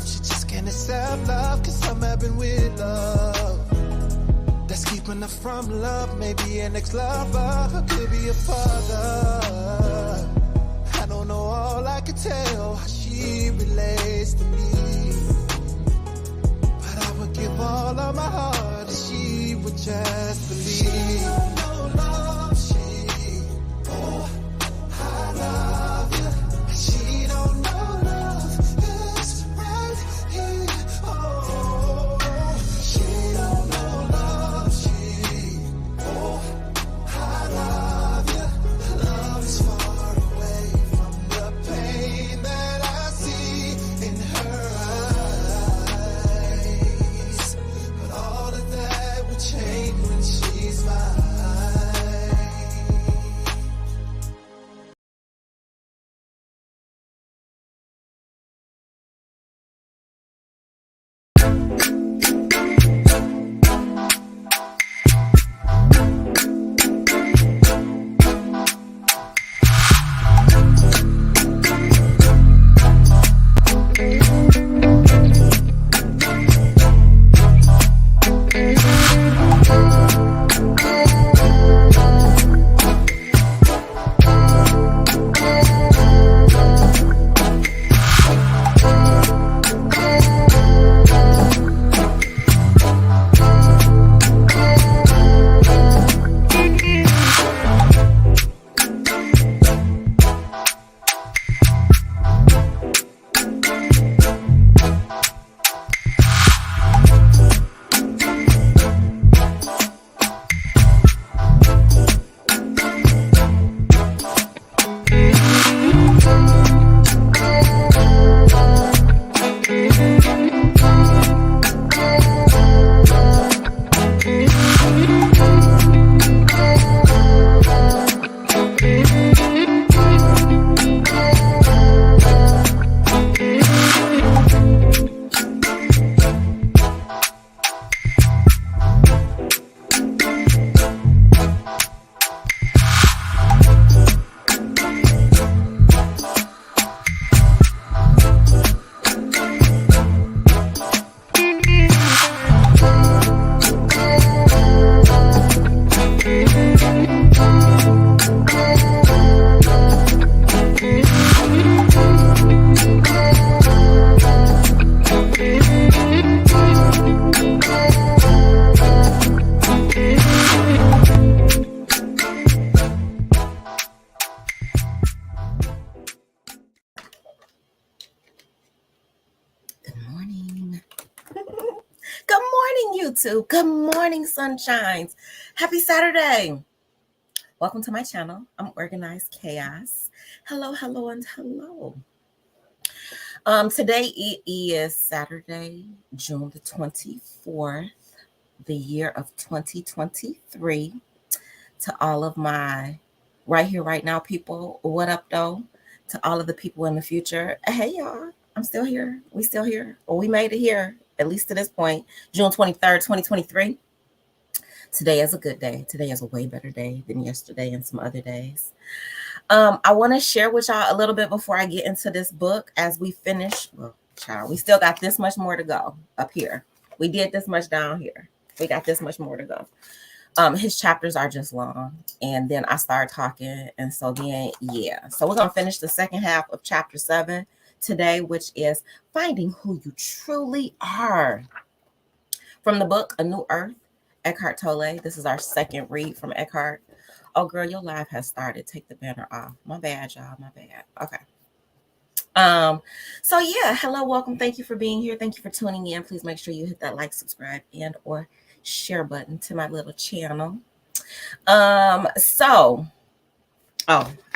She just can't accept love, cause I'm having with love. That's keeping her from love, maybe an ex-lover, or could be a father. I don't know, all I can tell how she relates to me. But I would give all of my heart if she would just believe. She don't know love, I love you. She don't know love is right here. Oh, she don't know love, I love you. Love is far away from the pain that I see in her eyes. But all of that will change when she's mine. YouTube. Good morning, sunshines. Happy Saturday. Welcome to my channel. I'm Organized Chaos. Hello, hello, and hello. Today it is Saturday, June the 24th, the year of 2023. To all of my right here, right now people, what up though? To all of the people in the future, hey y'all, I'm still here. We still here. Well, we made it here, at least to this point, June 23rd, 2023. Today is a good day. Today is a way better day than yesterday and some other days. I want to share with y'all a little bit before I get into this book as we finish. Well, child, we still got this much more to go up here. We did this much down here. We got this much more to go. His chapters are just long. And then I start talking. And so then, yeah. So we're going to finish the second half of chapter 7 today, which is Finding Who You Truly Are. From the book, A New Earth, Eckhart Tolle. This is our second read from Eckhart. Oh, girl, your live has started. Take the banner off. My bad, y'all. My bad. Okay. So yeah, hello, welcome. Thank you for being here. Thank you for tuning in. Please make sure you hit that like, subscribe, and or share button to my little channel. I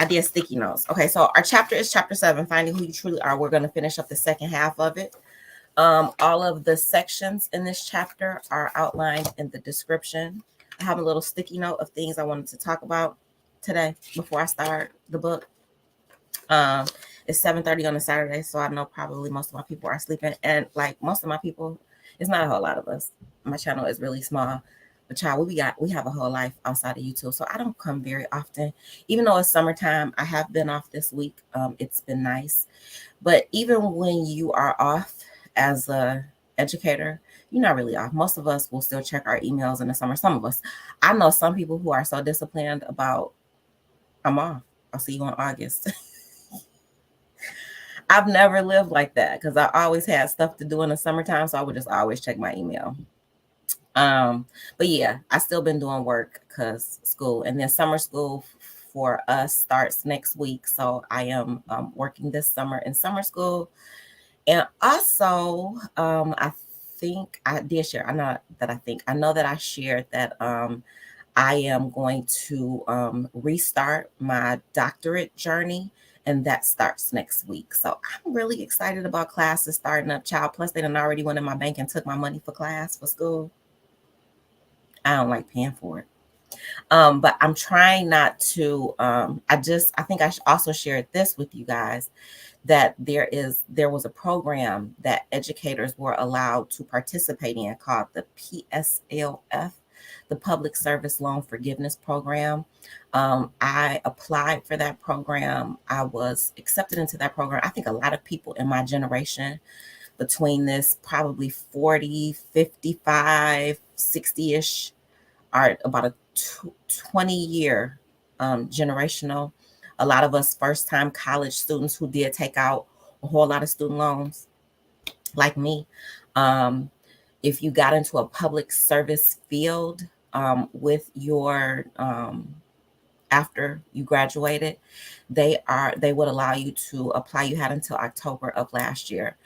did sticky notes. Okay, so our chapter is chapter 7, Finding Who You Truly Are. We're going to finish up the second half of it. All of the sections in this chapter are outlined in the description. I have a little sticky note of things I wanted to talk about today before I start the book. It's 7:30 on a Saturday, so I know probably most of my people are sleeping. And like most of my people, it's not a whole lot of us. My channel is really small. But child, we have a whole life outside of YouTube. So I don't come very often. Even though it's summertime, I have been off this week. It's been nice. But even when you are off as a educator, you're not really off. Most of us will still check our emails in the summer. Some of us. I know some people who are so disciplined about, I'm off. I'll see you in August. I've never lived like that because I always had stuff to do in the summertime, so I would just always check my email. Um, but yeah, I still been doing work because school, and then summer school for us starts next week. So I am working this summer in summer school, and also I think I did share. I know that I shared that I am going to restart my doctorate journey, and that starts next week. So I'm really excited about classes starting up, child. Plus, they done already went in my bank and took my money for class for school. I don't like paying for it. But I'm trying not to. I think I also shared this with you guys that there was a program that educators were allowed to participate in called the PSLF, the Public Service Loan Forgiveness Program. I applied for that program. I was accepted into that program. I think a lot of people in my generation, between this probably 40, 55, 60-ish, are about a 20-year generational. A lot of us first-time college students who did take out a whole lot of student loans, like me. Um, if you got into a public service field with your after you graduated, they would allow you to apply. You had until October of last year,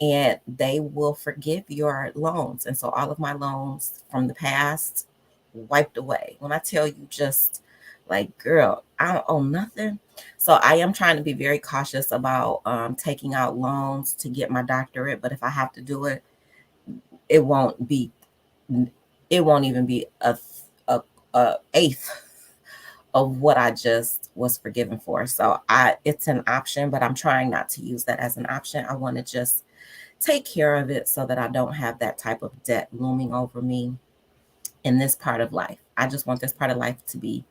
and they will forgive your loans. And so all of my loans from the past wiped away. When I tell you, just like, girl, I don't owe nothing. So I am trying to be very cautious about taking out loans to get my doctorate. But if I have to do it, it won't be. It won't even be a eighth of what I just was forgiven for. So it's an option, but I'm trying not to use that as an option. I want to just take care of it so that I don't have that type of debt looming over me in this part of life. I just want this part of life to be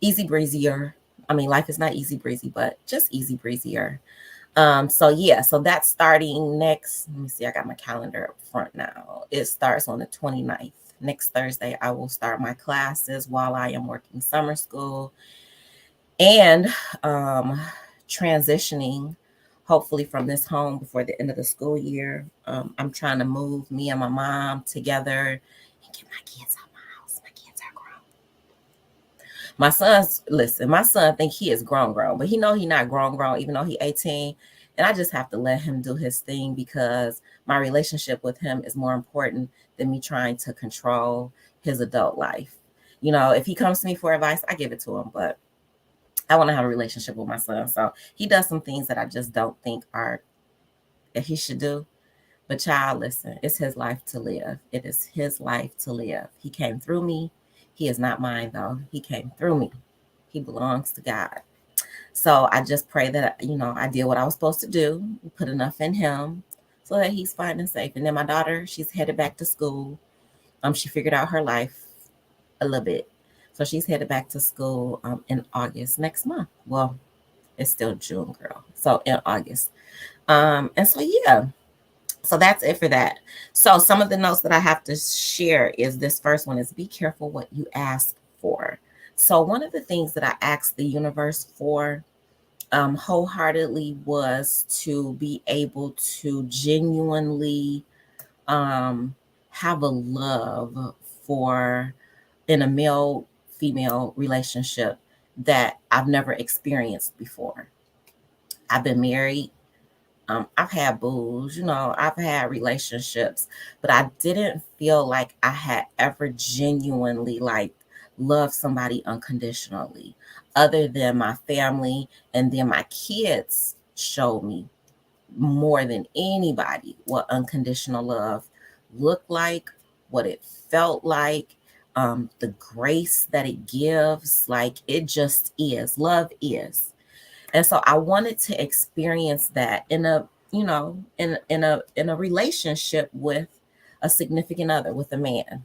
easy breezier. I mean, life is not easy breezy, but just easy breezier. So yeah, so that's starting next. Let me see, I got my calendar up front now. It starts on the 29th. Next Thursday, I will start my classes while I am working summer school and transitioning, hopefully, from this home before the end of the school year. I'm trying to move me and my mom together and get my kids out of my house. My kids are grown. My son think he is grown, but he know he not grown, even though he 18. And I just have to let him do his thing because my relationship with him is more important than me trying to control his adult life. You know, if he comes to me for advice, I give it to him, but I want to have a relationship with my son. So he does some things that I just don't think are that he should do. But child, listen, it's his life to live. It is his life to live. He came through me. He is not mine, though. He came through me. He belongs to God. So I just pray that, I did what I was supposed to do, put enough in him so that he's fine and safe. And then my daughter, she's headed back to school. She figured out her life a little bit. So she's headed back to school in August next month. Well, it's still June, girl. So in August. And so, yeah. So that's it for that. So some of the notes that I have to share is this first one is be careful what you ask for. So one of the things that I asked the universe for wholeheartedly was to be able to genuinely have a love for in a male female relationship that I've never experienced before. I've been married. I've had booze, I've had relationships, but I didn't feel like I had ever genuinely loved somebody unconditionally, other than my family, and then my kids showed me more than anybody what unconditional love looked like, what it felt like, the grace that it gives. Like, it just is. Love is. And so I wanted to experience that in a relationship with a significant other, with a man,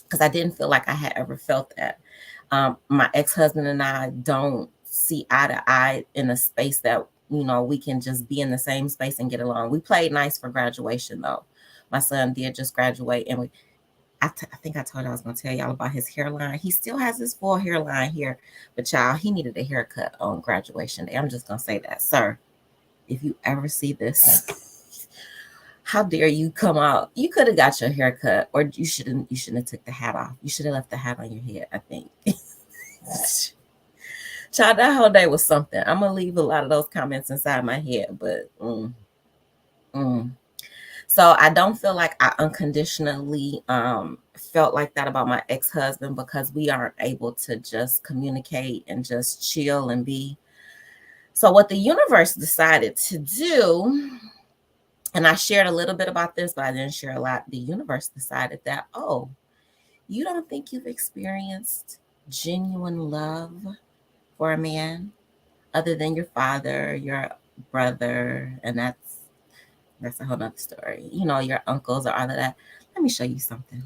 because I didn't feel like I had ever felt that. My ex-husband and I don't see eye to eye in a space that we can just be in the same space and get along. We played nice for graduation though. My son did just graduate, and I think I told you I was going to tell y'all about his hairline. He still has his full hairline here, but y'all, he needed a haircut on graduation day. I'm just going to say that, sir. If you ever see this, how dare you come out? You could have got your haircut, or you shouldn't have took the hat off. You should have left the hat on your head, I think. Child, that whole day was something. I'm gonna leave a lot of those comments inside my head, but so I don't feel like I unconditionally felt like that about my ex-husband, because we aren't able to just communicate and just chill and be. So what the universe decided to do, and I shared a little bit about this, but I didn't share a lot. The universe decided that, oh, you don't think you've experienced genuine love for a man other than your father, your brother, and that's a whole nother story. Your uncles or all of that. Let me show you something.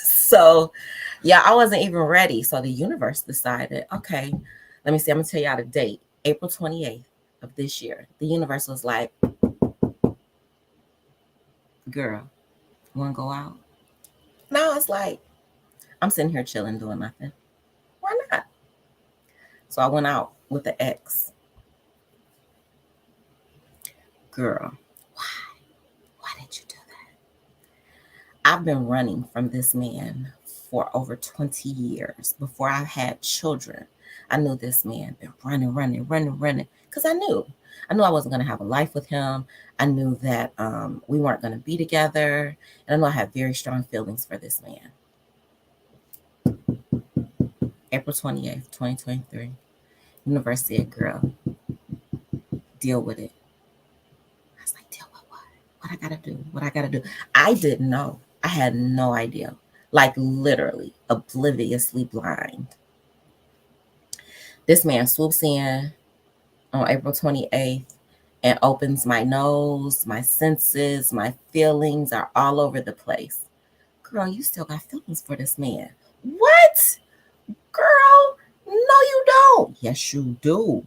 So, yeah, I wasn't even ready. So the universe decided, okay, let me see. I'm going to tell y'all the date, April 28th of this year. The universe was like, girl, want to go out? No, it's like, I'm sitting here chilling, doing nothing. Why not? So I went out with the ex. Girl, why did you do that? I've been running from this man for over 20 years. Before I had children, I knew this man been running, because I knew I wasn't going to have a life with him. I knew that we weren't going to be together, and I know I have very strong feelings for this man. April 28th, 2023. Universe said, girl, deal with it. I was like, deal with what? What I gotta do? I didn't know. I had no idea. Like, literally obliviously blind. This man swoops in on April 28th and opens my nose, my senses, my feelings are all over the place. Girl, you still got feelings for this man. What? Girl, no, you don't. Yes, you do.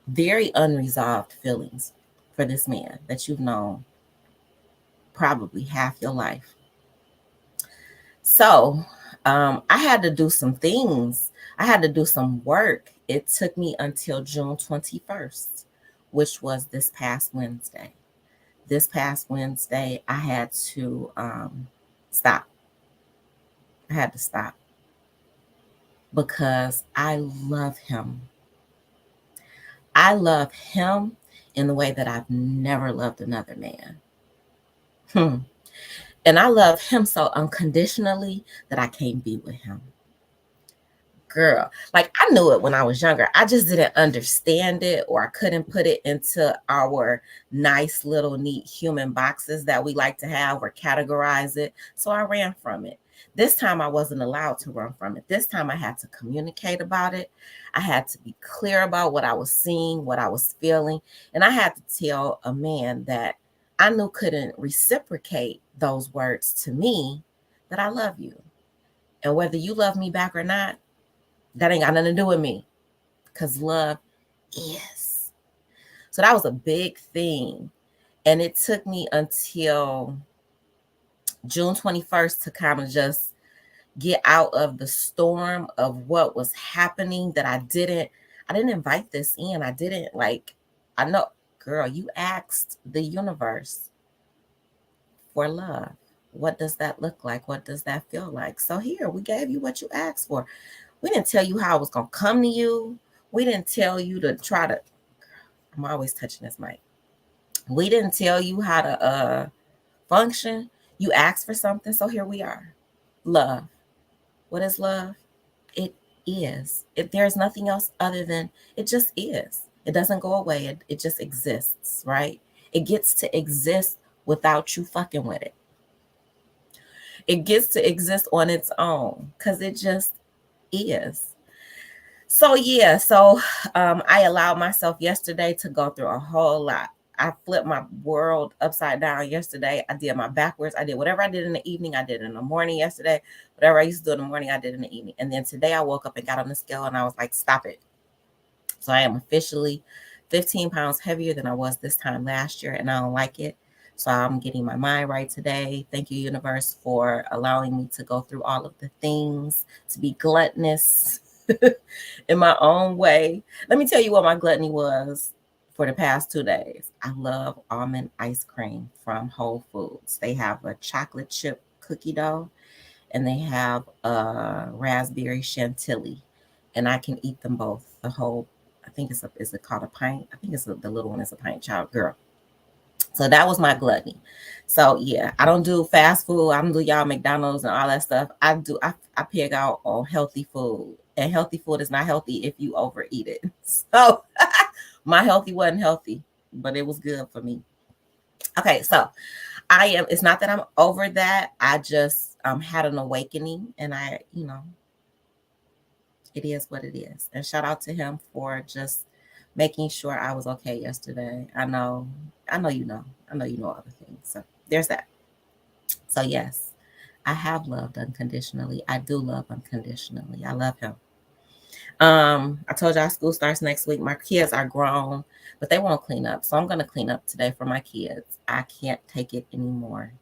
Very unresolved feelings for this man that you've known probably half your life. So I had to do some things. I had to do some work. It took me until June 21st, which was this past Wednesday. This past Wednesday, I had to stop. I had to stop because I love him. I love him in the way that I've never loved another man. And I love him so unconditionally that I can't be with him. Girl, like, I knew it when I was younger. I just didn't understand it, or I couldn't put it into our nice little neat human boxes that we like to have, or categorize it. So I ran from it. This time I wasn't allowed to run from it. This time I had to communicate about it. I had to be clear about what I was seeing, what I was feeling. And I had to tell a man that I knew couldn't reciprocate those words to me, that I love you. And whether you love me back or not, that ain't got nothing to do with me, because love is. So that was a big thing. And it took me until June 21st to kind of just get out of the storm of what was happening, that I didn't invite this in. I didn't, like, I know, girl, you asked the universe for love. What does that look like? What does that feel like? So here, we gave you what you asked for. We didn't tell you how I was going to come to you. We didn't tell you to try to, I'm always touching this mic. We didn't tell you how to function. You asked for something, so here we are. Love. What is love? It is. There's nothing else other than it just is. It doesn't go away. It just exists, right? It gets to exist without you fucking with it. It gets to exist on its own because it just is. So yeah, I allowed myself yesterday to go through a whole lot. I flipped my world upside down yesterday. I did my backwards. I did whatever I did in the evening, I did in the morning yesterday. Whatever I used to do in the morning, I did in the evening. And then today I woke up and got on the scale and I was like, stop it. So I am officially 15 pounds heavier than I was this time last year, and I don't like it. So I'm getting my mind right today. Thank you, universe, for allowing me to go through all of the things, to be gluttonous in my own way. Let me tell you what my gluttony was for the past 2 days. I love almond ice cream from Whole Foods. They have a chocolate chip cookie dough, and they have a raspberry chantilly, and I can eat them both. The whole, I think is it called a pint? I think the little one is a pint, child, girl. So that was my gluttony. So yeah, I don't do fast food. I don't do y'all McDonald's and all that stuff. I pig out on healthy food. And healthy food is not healthy if you overeat it. So my healthy wasn't healthy, but it was good for me. Okay, so it's not that I'm over that. I just had an awakening, and it is what it is. And shout out to him for just making sure I was okay yesterday. I know you know other things. So there's that. So yes, I have loved unconditionally. I do love unconditionally. I love him. I told y'all school starts next week. My kids are grown, but they won't clean up. So I'm going to clean up today for my kids. I can't take it anymore.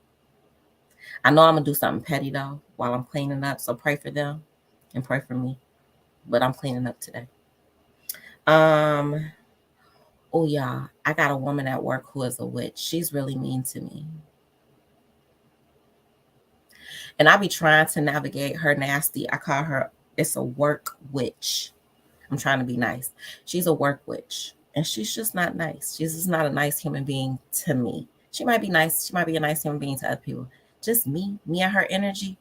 I know I'm going to do something petty though while I'm cleaning up. So pray for them and pray for me. But I'm cleaning up today. Oh yeah, I got a woman at work who is a witch. She's really mean to me. And I be trying to navigate her nasty. I call her, it's a work witch. I'm trying to be nice. She's a work witch. And she's just not nice. She's just not a nice human being to me. She might be nice. She might be a nice human being to other people. Just me and her energy.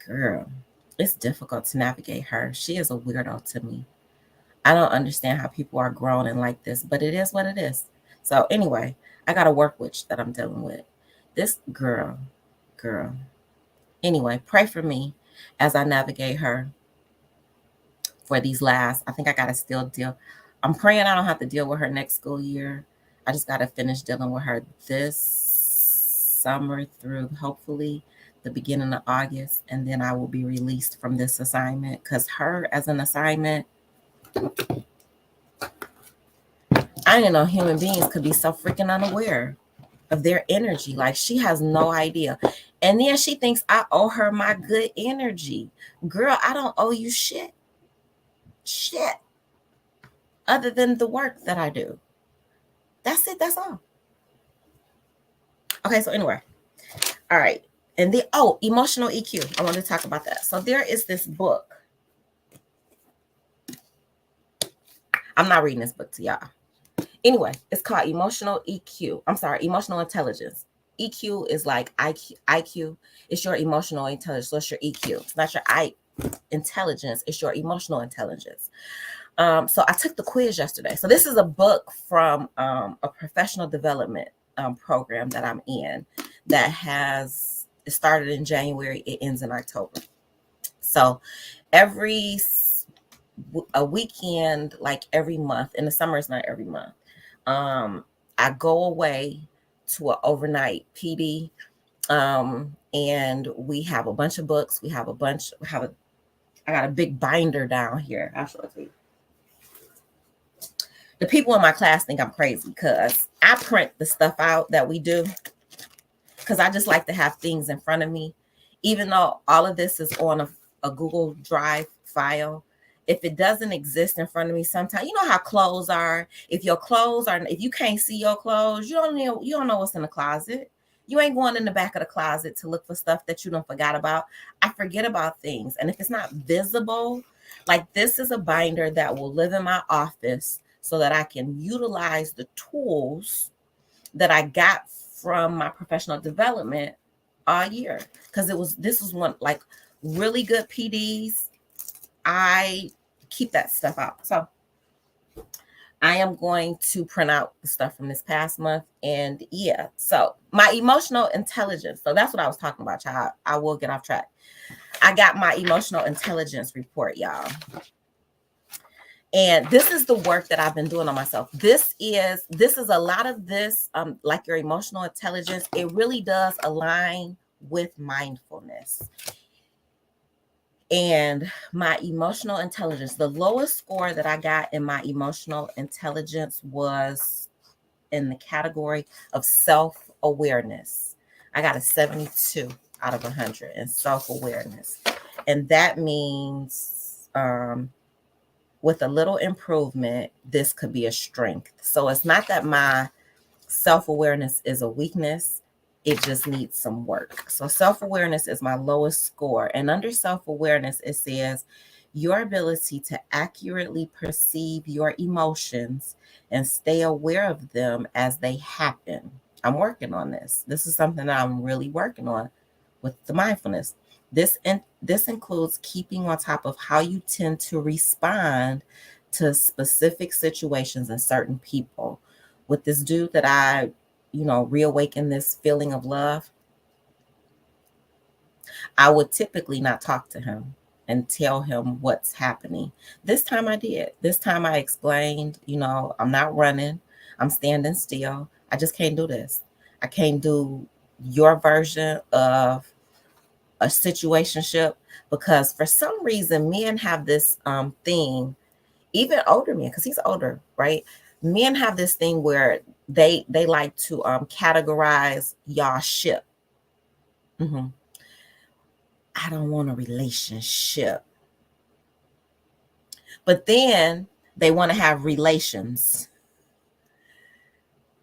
Girl, it's difficult to navigate her. She is a weirdo to me. I don't understand how people are grown and like this, but it is what it is. So anyway, I got a work witch that I'm dealing with. This girl. Anyway, pray for me as I navigate her for these last. I think I got to still deal. I'm praying I don't have to deal with her next school year. I just got to finish dealing with her this summer through hopefully the beginning of August. And then I will be released from this assignment, because her as an assignment, I didn't know human beings could be so freaking unaware of their energy. Like, she has no idea. And then she thinks I owe her my good energy. Girl, I don't owe you shit. Other than the work that I do. That's it. That's all. Okay, so anyway. All right. And emotional EQ. I want to talk about that. So there is this book. I'm not reading this book to y'all. Anyway, it's called Emotional EQ. I'm sorry, Emotional Intelligence. EQ is like IQ. It's your emotional intelligence. So it's your EQ. It's not your intelligence. It's your emotional intelligence. So I took the quiz yesterday. So this is a book from a professional development program that I'm in it started in January. It ends in October. So a weekend, like every month. In the summer, it's not every month. I go away to an overnight PD, and we have a bunch of books. I got a big binder down here. I'll show it to you. The people in my class think I'm crazy because I print the stuff out that we do, because I just like to have things in front of me, even though all of this is on a Google Drive file. If it doesn't exist in front of me, sometimes, you know how clothes are. If you can't see your clothes, you don't know what's in the closet. You ain't going in the back of the closet to look for stuff that you don't forgot about. I forget about things. And if it's not visible, like this is a binder that will live in my office so that I can utilize the tools that I got from my professional development all year. Because this was one, like, really good PDs. I keep that stuff out. So I am going to print out the stuff from this past month. And yeah, so my emotional intelligence. So that's what I was talking about, child. I will get off track. I got my emotional intelligence report, y'all. And this is the work that I've been doing on myself. This is a lot of this, like your emotional intelligence. It really does align with mindfulness. And my emotional intelligence, the lowest score that I got in my emotional intelligence was in the category of self-awareness. I got a 72 out of 100 in self-awareness. And that means with a little improvement, this could be a strength. So it's not that my self-awareness is a weakness. It just needs some work. So self-awareness is my lowest score. And under self-awareness, it says your ability to accurately perceive your emotions and stay aware of them as they happen. I'm working on this. This is something that I'm really working on with the mindfulness. This includes keeping on top of how you tend to respond to specific situations and certain people. With this dude that I, reawaken this feeling of love, I would typically not talk to him and tell him what's happening. This time I did. This time I explained, I'm not running. I'm standing still. I just can't do this. I can't do your version of a situationship, because for some reason men have this thing, even older men, because he's older, right? Men have this thing where they like to categorize y'all ship. I don't want a relationship. But then they want to have relations.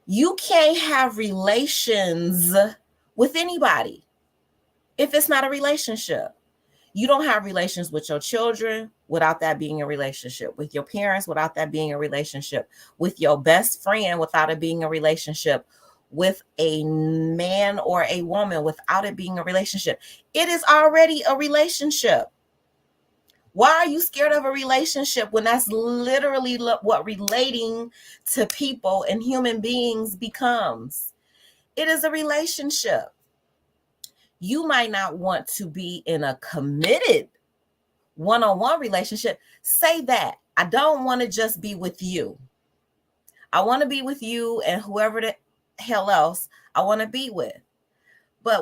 You can't have relations with anybody if it's not a relationship. You don't have relations with your children without that being a relationship, with your parents without that being a relationship, with your best friend without it being a relationship, with a man or a woman without it being a relationship. It is already a relationship. Why are you scared of a relationship when that's literally what relating to people and human beings becomes? It is a relationship. You might not want to be in a committed one-on-one relationship. Say that. I don't want to just be with you. I want to be with you and whoever the hell else I want to be with. But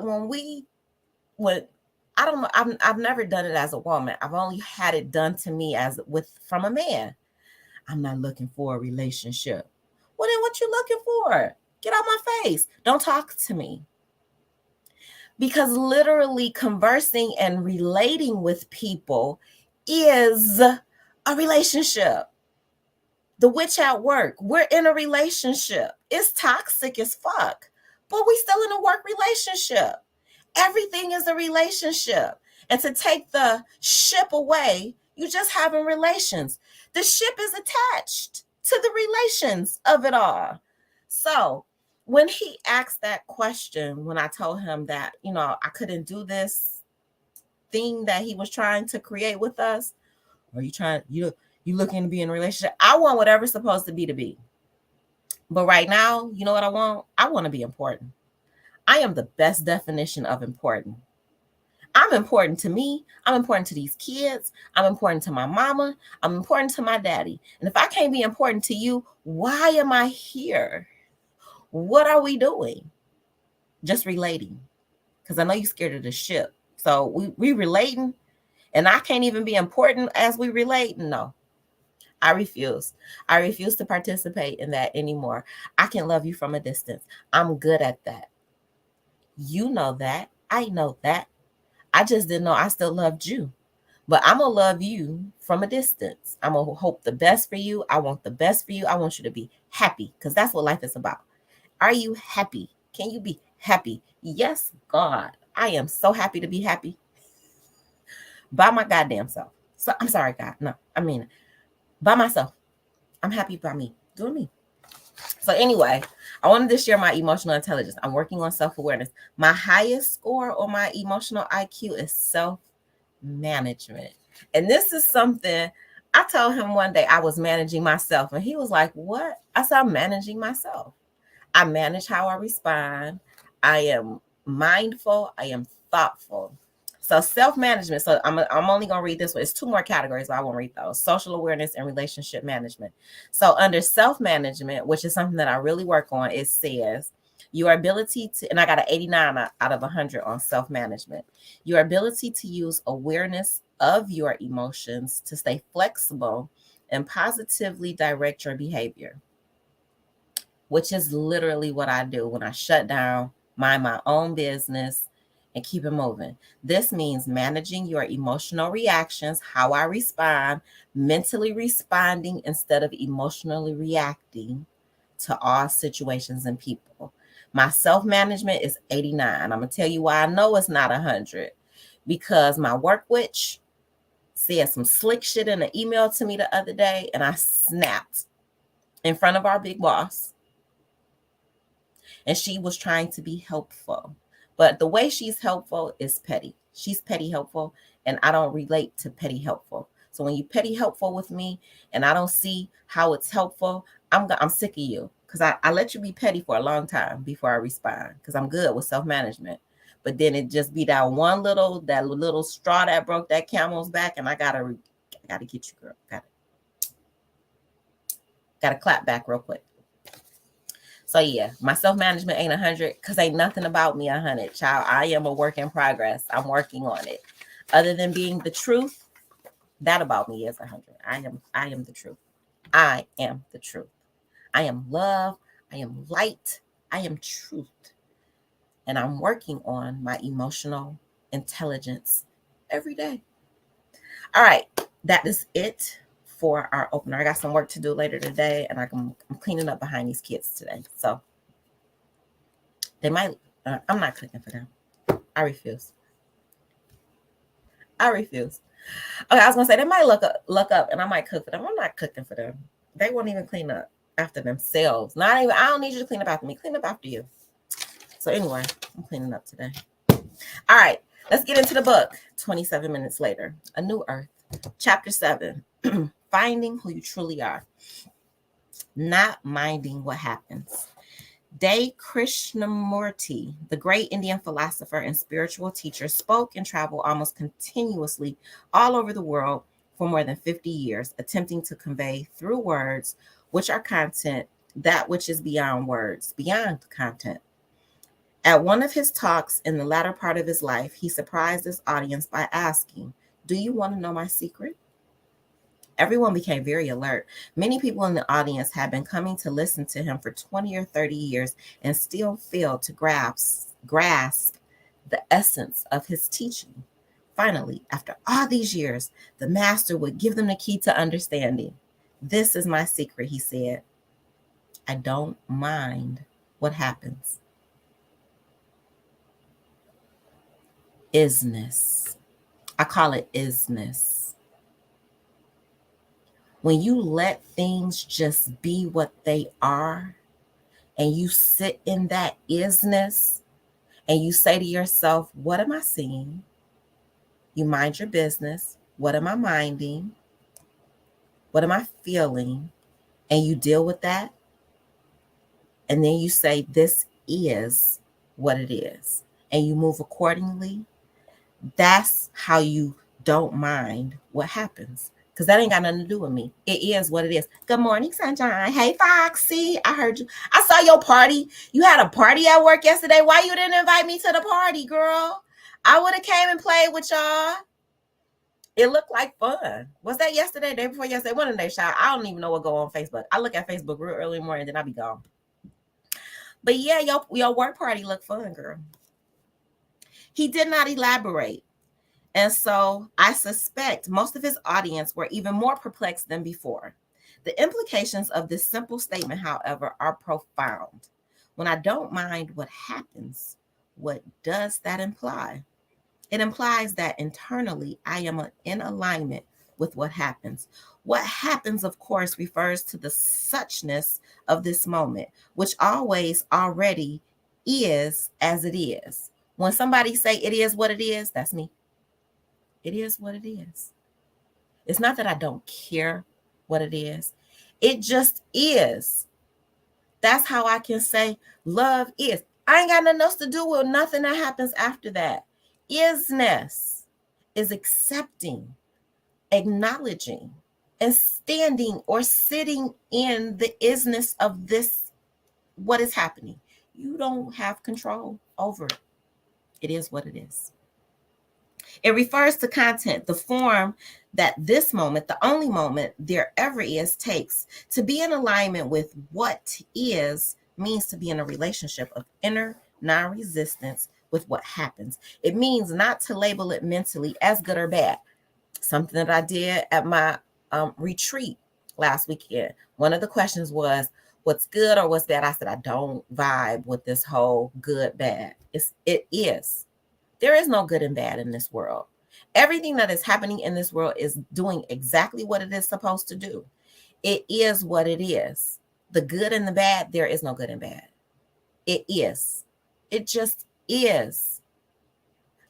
I don't know, I've never done it as a woman. I've only had it done to me from a man. I'm not looking for a relationship. Well, then what you looking for? Get out my face. Don't talk to me. Because literally conversing and relating with people is a relationship. The witch at work, we're in a relationship. It's toxic as fuck, but we still in a work relationship. Everything is a relationship. And to take the ship away, you just having relations. The ship is attached to the relations of it all. So when he asked that question, when I told him that, I couldn't do this thing that he was trying to create with us, are you looking to be in a relationship? I want whatever's supposed to be. But right now, you know what I want? I want to be important. I am the best definition of important. I'm important to me. I'm important to these kids. I'm important to my mama. I'm important to my daddy. And if I can't be important to you, why am I here? What are we doing? Just relating. Because I know you're scared of the ship. So we relating, and I can't even be important as we relate. No, I refuse. I refuse to participate in that anymore. I can love you from a distance. I'm good at that. You know that. I know that. I just didn't know I still loved you. But I'm going to love you from a distance. I'm going to hope the best for you. I want the best for you. I want you to be happy, because that's what life is about. Are you happy? Can you be happy? Yes, God. I am so happy to be happy by my goddamn self. So I'm sorry, God. No, I mean, by myself. I'm happy by me, doing me. So anyway, I wanted to share my emotional intelligence. I'm working on self-awareness. My highest score on my emotional IQ is self-management. And this is something I told him one day I was managing myself. And he was like, what? I said, I'm managing myself. I manage how I respond. I am mindful. I am thoughtful. So self-management. So I'm only going to read this one. It's 2 more categories, but I won't read those. Social awareness and relationship management. So under self-management, which is something that I really work on, it says your ability to, and I got an 89 out of 100 on self-management. Your ability to use awareness of your emotions to stay flexible and positively direct your behavior, which is literally what I do when I shut down, mind my own business, and keep it moving. This means managing your emotional reactions, how I respond, mentally responding instead of emotionally reacting to all situations and people. My self-management is 89. I'm going to tell you why I know it's not 100. Because my work witch said some slick shit in an email to me the other day, and I snapped in front of our big boss. And she was trying to be helpful. But the way she's helpful is petty. She's petty helpful, and I don't relate to petty helpful. So when you petty helpful with me and I don't see how it's helpful, I'm sick of you, because I let you be petty for a long time before I respond, because I'm good with self-management. But then it just be that little straw that broke that camel's back, and I gotta get you, girl. Gotta clap back real quick. So yeah, my self-management ain't 100, because ain't nothing about me 100, child. I am a work in progress. I'm working on it. Other than being the truth, that about me is 100. I am the truth. I am the truth. I am love. I am light. I am truth. And I'm working on my emotional intelligence every day. All right, that is it for our opener. I got some work to do later today, and I'm cleaning up behind these kids today. So they might, I'm not cooking for them. I refuse. Okay, I was gonna say they might look up and I might cook for them. I'm not cooking for them. They won't even clean up after themselves. I don't need you to clean up after me. Clean up after you. So anyway, I'm cleaning up today. All right, let's get into the book. 27 minutes later, A New Earth, Chapter 7, Finding Who You Truly Are, Not Minding What Happens. De Krishnamurti, the great Indian philosopher and spiritual teacher, spoke and traveled almost continuously all over the world for more than 50 years, attempting to convey through words, which are content, that which is beyond words, beyond content. At one of his talks in the latter part of his life, he surprised his audience by asking, "Do you want to know my secret?" Everyone became very alert. Many people in the audience had been coming to listen to him for 20 or 30 years and still failed to grasp the essence of his teaching. Finally, after all these years, the master would give them the key to understanding. "This is my secret," he said. "I don't mind what happens." Isness. I call it isness. When you let things just be what they are, and you sit in that isness, and you say to yourself, "What am I seeing?" You mind your business. What am I minding? What am I feeling? And you deal with that. And then you say, "This is what it is." And you move accordingly. That's how you don't mind what happens. Because that ain't got nothing to do with me. It is what it is. Good morning, sunshine. Hey, Foxy. I heard you. I saw your party. You had a party at work yesterday. Why you didn't invite me to the party, girl? I would have came and played with y'all. It looked like fun. Was that yesterday, day before yesterday? One of the days, child. I don't even know what go on Facebook. I look at Facebook real early in the morning, then I be gone. But yeah, your work party looked fun, girl. He did not elaborate. And so I suspect most of his audience were even more perplexed than before. The implications of this simple statement, however, are profound. When I don't mind what happens, what does that imply? It implies that internally I am in alignment with what happens. What happens, of course, refers to the suchness of this moment, which always already is as it is. When somebody say it is what it is, that's me. It is what it is. It's not that I don't care what it is. It just is. That's how I can say love is. I ain't got nothing else to do with nothing that happens after that. Isness is accepting, acknowledging, and standing or sitting in the isness of this, what is happening. You don't have control over it. It is what it is. It refers to content, the form that this moment, the only moment there ever is, takes. To be in alignment with what is means to be in a relationship of inner non-resistance with what happens. It means not to label it mentally as good or bad. Something that I did at my retreat last weekend. One of the questions was, what's good or what's bad? I said, I don't vibe with this whole good, bad. It is. There is no good and bad in this world. Everything that is happening in this world is doing exactly what it is supposed to do. It is what it is. The good and the bad, there is no good and bad. It is. It just is.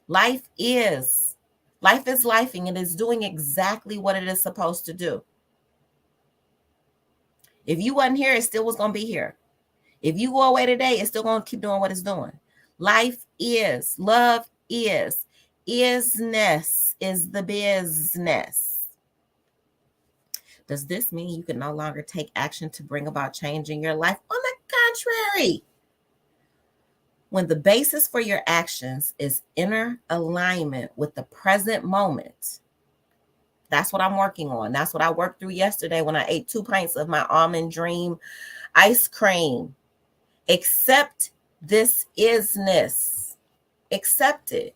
Life is. Life is lifing and is doing exactly what it is supposed to do. If you wasn't here, it still was going to be here. If you go away today, it's still going to keep doing what it's doing. Life is. Love is. Isness is the business. Does this mean you can no longer take action to bring about change in your life? On the contrary. When the basis for your actions is inner alignment with the present moment, that's what I'm working on. That's what I worked through yesterday when I ate 2 pints of my Almond Dream ice cream. Accept this isness. Accept it.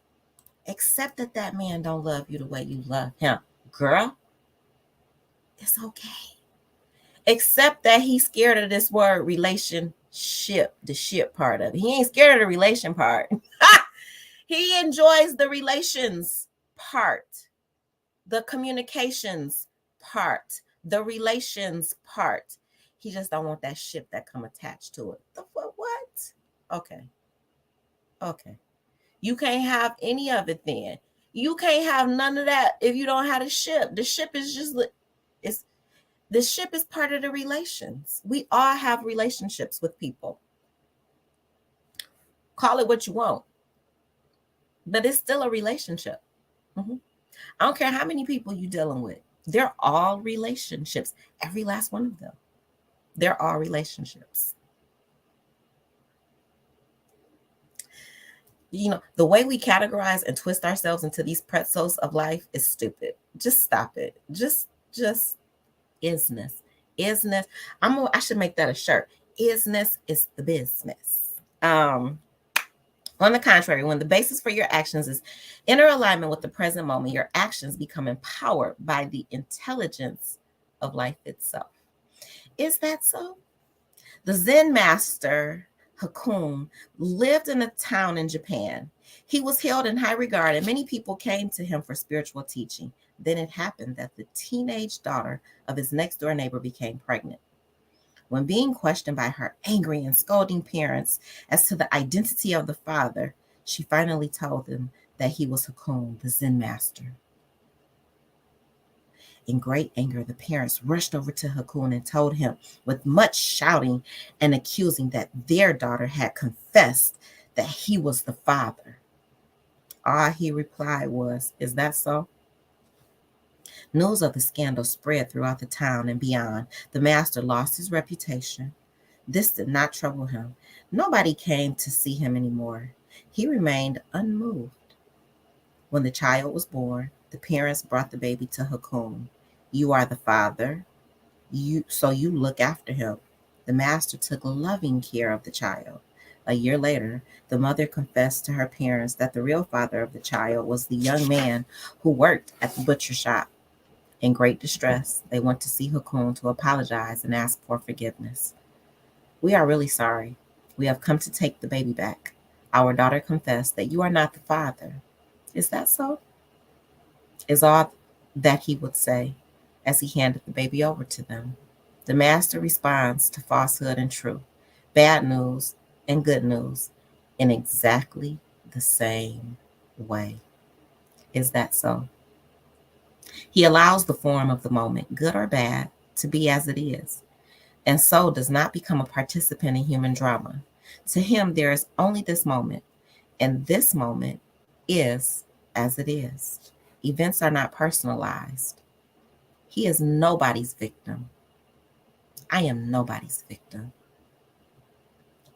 Accept that man don't love you the way you love him. Girl, it's okay. Accept that he's scared of this word relationship, the ship part of it. He ain't scared of the relation part. He enjoys the relations part, the communications part, the relations part. He just don't want that ship that come attached to it. The what? Okay. You can't have any of it then. You can't have none of that if you don't have a ship. The ship is just, the ship is part of the relations. We all have relationships with people. Call it what you want, but it's still a relationship. Mm-hmm. I don't care how many people you're dealing with. They're all relationships. Every last one of them. They're all relationships. You know, the way we categorize and twist ourselves into these pretzels of life is stupid. Just stop it. Just isness. Isness. I should make that a shirt. Isness is the business. On the contrary, when the basis for your actions is inner alignment with the present moment, your actions become empowered by the intelligence of life itself. Is that so? The Zen master Hakun lived in a town in Japan. He was held in high regard, and many people came to him for spiritual teaching. Then it happened that the teenage daughter of his next-door neighbor became pregnant. When being questioned by her angry and scolding parents as to the identity of the father, she finally told them that he was Hakun, the Zen master. In great anger, the parents rushed over to Hakun and told him, with much shouting and accusing, that their daughter had confessed that he was the father. All he replied was, "Is that so?" News of the scandal spread throughout the town and beyond. The master lost his reputation. This did not trouble him. Nobody came to see him anymore. He remained unmoved. When the child was born, the parents brought the baby to Hakun. "You are the father, so you look after him." The master took loving care of the child. A year later, the mother confessed to her parents that the real father of the child was the young man who worked at the butcher shop. In great distress, they went to see Hakun to apologize and ask for forgiveness. "We are really sorry. We have come to take the baby back. Our daughter confessed that you are not the father. Is that so?" is all that he would say as he handed the baby over to them. The master responds to falsehood and truth, bad news and good news, in exactly the same way. Is that so? He allows the form of the moment, good or bad, to be as it is, and so does not become a participant in human drama. To him, there is only this moment, and this moment is as it is. Events are not personalized. He is nobody's victim. I am nobody's victim.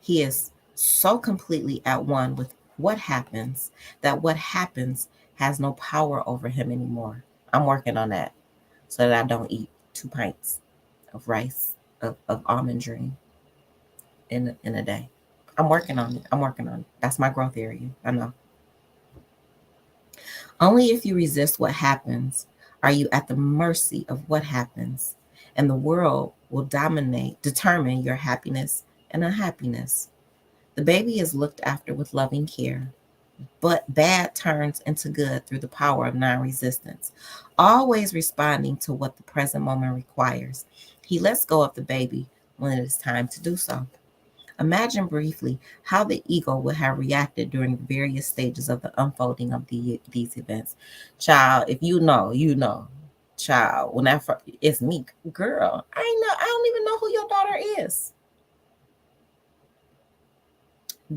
He is so completely at one with what happens that what happens has no power over him anymore. I'm working on that so that I don't eat 2 pints of rice, of almond dream in a day. I'm working on it. I'm working on it. That's my growth area. I know. Only if you resist what happens are you at the mercy of what happens, and the world will determine your happiness and unhappiness. The baby is looked after with loving care, but bad turns into good through the power of non resistance, always responding to what the present moment requires. He lets go of the baby when it is time to do so. Imagine briefly how the ego would have reacted during the various stages of the unfolding of these events. Child, if you know, you know. Child, when it's me, girl, I don't even know who your daughter is.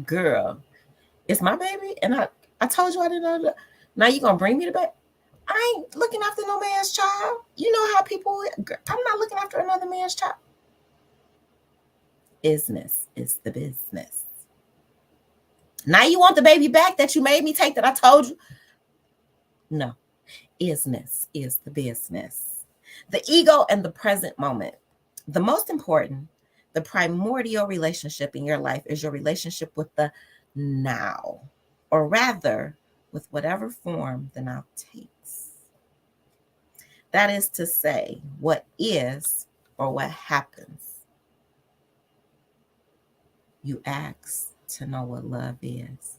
Girl, it's my baby, and I told you I didn't know that. Now you gonna bring me the baby? I ain't looking after no man's child. You know how people, I'm not looking after another man's child. Business is the business. Now you want the baby back that you made me take that I told you? No. Business is the business. The ego and the present moment. The most important, the primordial relationship in your life is your relationship with the now, or rather, with whatever form the now takes. That is to say, what is or what happens. You ask to know what love is.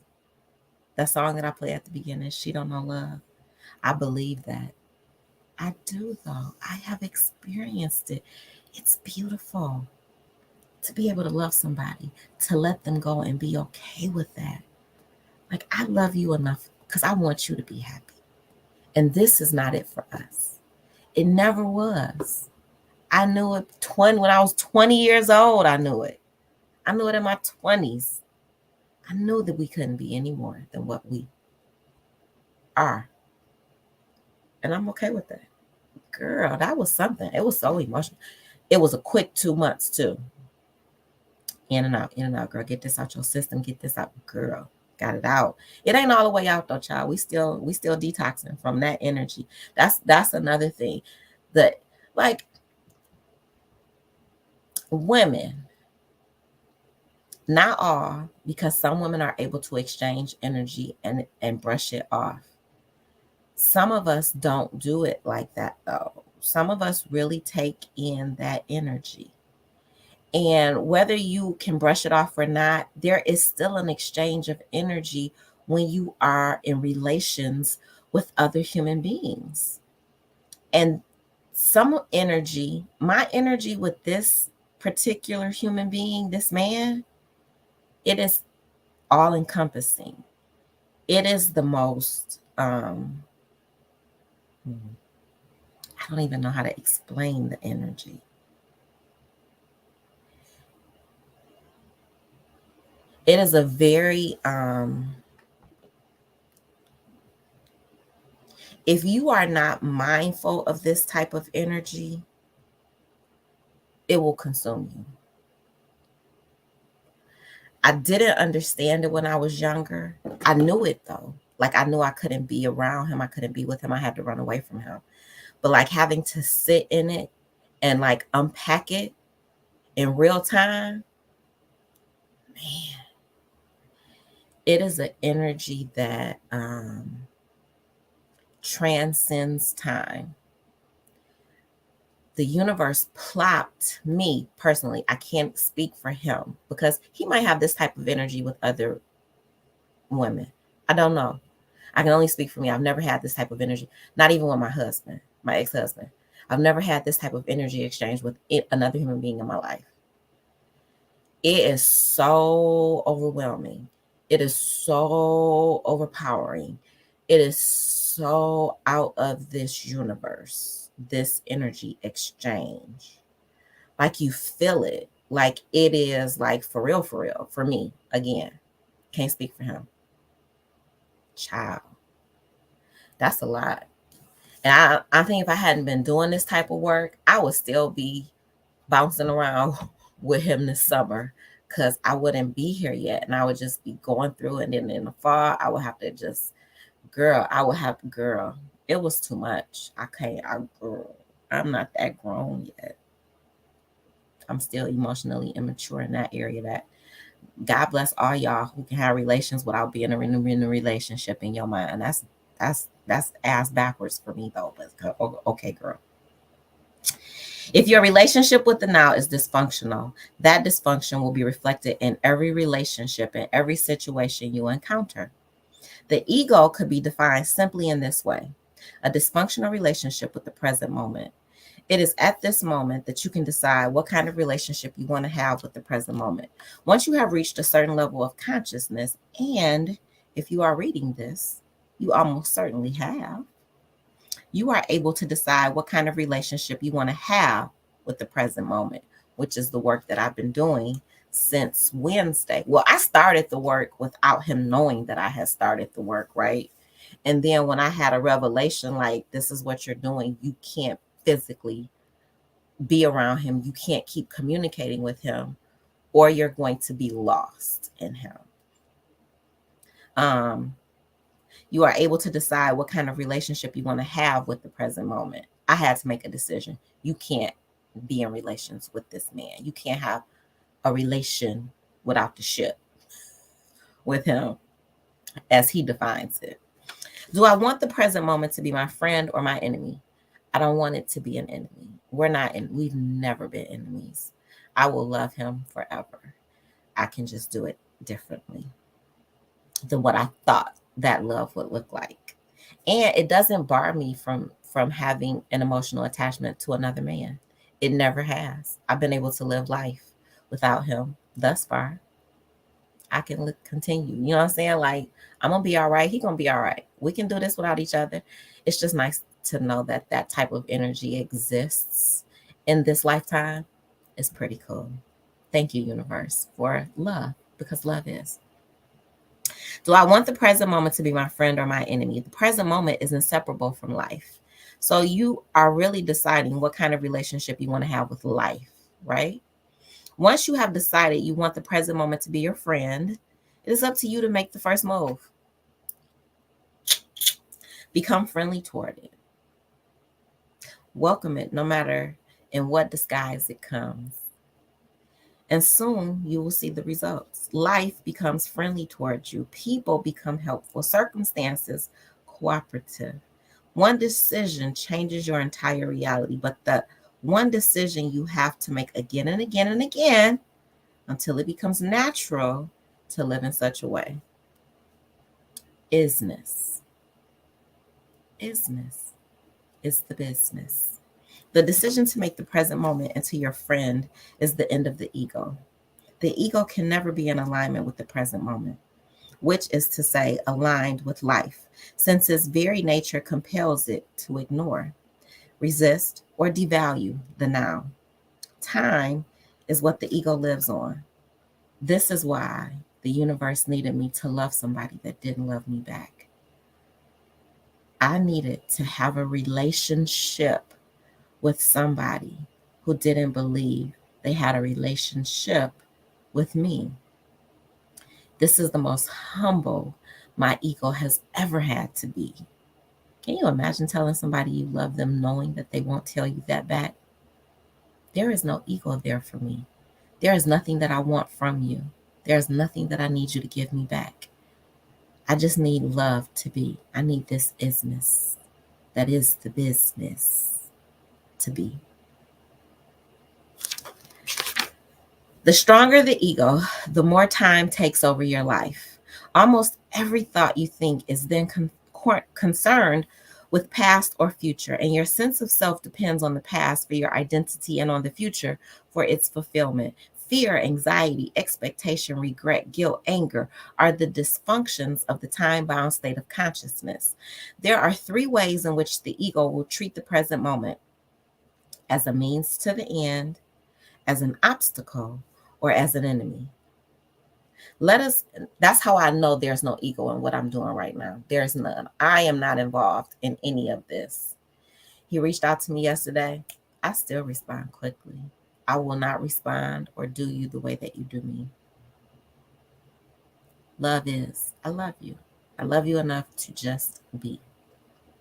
That song that I play at the beginning, She Don't Know Love. I believe that. I do, though. I have experienced it. It's beautiful to be able to love somebody, to let them go and be okay with that. Like, I love you enough because I want you to be happy. And this is not it for us. It never was. I knew it when I was 20 years old. I knew it. I knew it in my 20s. I knew that we couldn't be any more than what we are. And I'm okay with that. Girl, that was something. It was so emotional. It was a quick 2 months, too. In and out, girl. Get this out your system. Get this out, girl. Got it out. It ain't all the way out though, child. We still detoxing from that energy. That's another thing. That, like, women, not all, because some women are able to exchange energy and brush it off. Some of us don't do it like that though. Some of us really take in that energy. And whether you can brush it off or not, there is still an exchange of energy when you are in relations with other human beings. And some energy, my energy with this particular human being, this man, it is all encompassing. It is the most, I don't even know how to explain the energy. It is a very, if you are not mindful of this type of energy, it will consume you. I didn't understand it when I was younger. I knew it though. Like, I knew I couldn't be around him. I couldn't be with him. I had to run away from him. But like having to sit in it and like unpack it in real time, man, it is an energy that transcends time. The universe plopped me personally. I can't speak for him because he might have this type of energy with other women. I don't know. I can only speak for me. I've never had this type of energy, not even with my husband, my ex-husband. I've never had this type of energy exchange with another human being in my life. It is so overwhelming. It is so overpowering. It is so out of this universe, this energy exchange. Like, you feel it. Like, it is like for real, for me. Again, can't speak for him. Child, that's a lot. And I think if I hadn't been doing this type of work, I would still be bouncing around with him this summer because I wouldn't be here yet. And I would just be going through it. And then in the fall, I would have to just Girl, I would have, girl, it was too much. Girl, I'm not that grown yet. I'm still emotionally immature in that area. That God bless all y'all who can have relations without being in a relationship in your mind. That's ass backwards for me though. But okay, girl. If your relationship with the now is dysfunctional, that dysfunction will be reflected in every relationship and every situation you encounter. The ego could be defined simply in this way: a dysfunctional relationship with the present moment. It is at this moment that you can decide what kind of relationship you want to have with the present moment. Once you have reached a certain level of consciousness, and if you are reading this, you almost certainly have, you are able to decide what kind of relationship you want to have with the present moment, which is the work that I've been doing since Wednesday. Well, I started the work without him knowing that I had started the work, right? And then when I had a revelation, like, this is what you're doing, you can't physically be around him, you can't keep communicating with him, or you're going to be lost in him. You are able to decide what kind of relationship you want to have with the present moment. I had to make a decision. You can't be in relations with this man. You can't have a relation without the ship with him, as he defines it. Do I want the present moment to be my friend or my enemy? I don't want it to be an enemy. We've never been enemies. I will love him forever. I can just do it differently than what I thought that love would look like. And it doesn't bar me from having an emotional attachment to another man. It never has. I've been able to live life without him thus far. I can continue. You know what I'm saying? Like, I'm going to be all right. He's going to be all right. We can do this without each other. It's just nice to know that that type of energy exists in this lifetime. It's pretty cool. Thank you, universe, for love, because love is. Do I want the present moment to be my friend or my enemy? The present moment is inseparable from life. So you are really deciding what kind of relationship you want to have with life, right? Once you have decided you want the present moment to be your friend, it is up to you to make the first move. Become friendly toward it. Welcome it, no matter in what disguise it comes. And soon you will see the results. Life becomes friendly towards you. People become helpful. Circumstances cooperative. One decision changes your entire reality, but the one decision you have to make again and again and again until it becomes natural to live in such a way. Isness. Isness is the business. The decision to make the present moment into your friend is the end of the ego. The ego can never be in alignment with the present moment, which is to say, aligned with life, since its very nature compels it to ignore, resist, or devalue the now. Time is what the ego lives on. This is why the universe needed me to love somebody that didn't love me back. I needed to have a relationship with somebody who didn't believe they had a relationship with me. This is the most humble my ego has ever had to be. Can you imagine telling somebody you love them knowing that they won't tell you that back? There is no ego there for me. There is nothing that I want from you. There is nothing that I need you to give me back. I just need love to be. I need this isness that is the business to be. The stronger the ego, the more time takes over your life. Almost every thought you think is then concerned with past or future, and your sense of self depends on the past for your identity and on the future for its fulfillment. Fear, anxiety, expectation, regret, guilt, anger are the dysfunctions of the time-bound state of consciousness. There are three ways in which the ego will treat the present moment: as a means to the end, as an obstacle, or as an enemy. That's how I know there's no ego in what I'm doing right now. There's none. I am not involved in any of this. He reached out to me yesterday. I still respond quickly. I will not respond or do you the way that you do me. Love is, I love you. I love you enough to just be.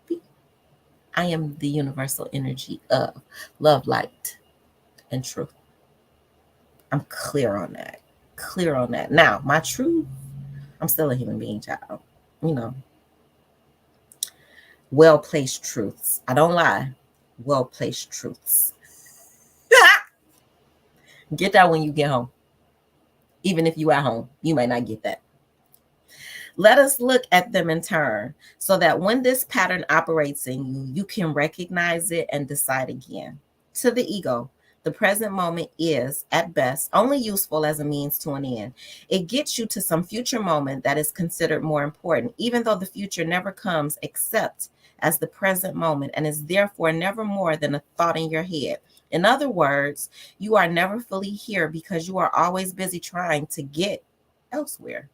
Be. I am the universal energy of love, light, and truth. I'm clear on that. Clear on that. Now, my truth, I'm still a human being, child. You know, well placed truths. I don't lie. Well placed truths. Get that when you get home. Even if you at home, you might not get that. Let us look at them in turn so that when this pattern operates in you, you can recognize it and decide again. To the ego, the present moment is, at best, only useful as a means to an end. It gets you to some future moment that is considered more important, even though the future never comes except as the present moment and is therefore never more than a thought in your head. In other words, you are never fully here because you are always busy trying to get elsewhere.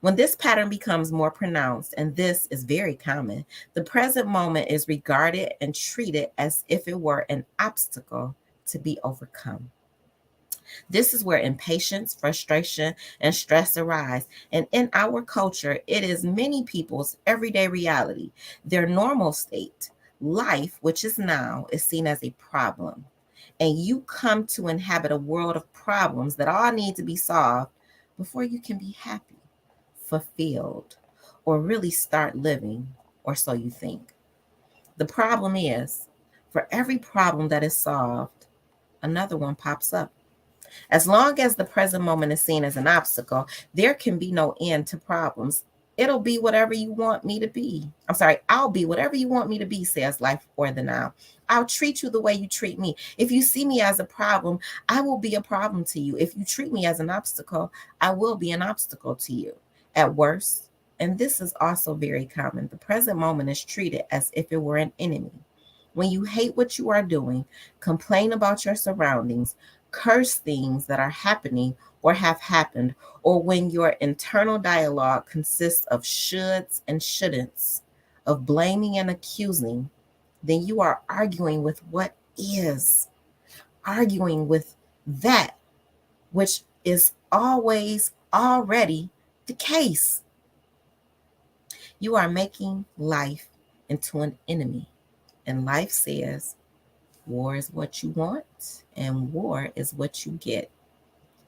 When this pattern becomes more pronounced, and this is very common, the present moment is regarded and treated as if it were an obstacle to be overcome. This is where impatience, frustration, and stress arise. And in our culture, it is many people's everyday reality. Their normal state, life, which is now, is seen as a problem. And you come to inhabit a world of problems that all need to be solved before you can be happy, fulfilled, or really start living, or so you think. The problem is, for every problem that is solved, another one pops up. As long as the present moment is seen as an obstacle, there can be no end to problems. It'll be whatever you want me to be. I'll be whatever you want me to be, says life or the now. I'll treat you the way you treat me. If you see me as a problem, I will be a problem to you. If you treat me as an obstacle, I will be an obstacle to you. At worst, and this is also very common, the present moment is treated as if it were an enemy. When you hate what you are doing, complain about your surroundings, curse things that are happening or have happened, or when your internal dialogue consists of shoulds and shouldn'ts, of blaming and accusing, then you are arguing with what is, arguing with that which is always already the case. You are making life into an enemy, and life says, war is what you want, and war is what you get.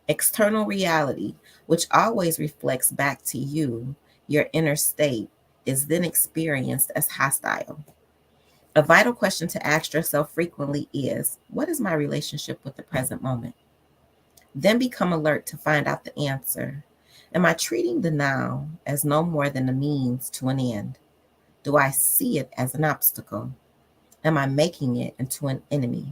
External reality, which always reflects back to you, your inner state, is then experienced as hostile. A vital question to ask yourself frequently is, what is my relationship with the present moment? Then become alert to find out the answer. Am I treating the now as no more than a means to an end? Do I see it as an obstacle? Am I making it into an enemy?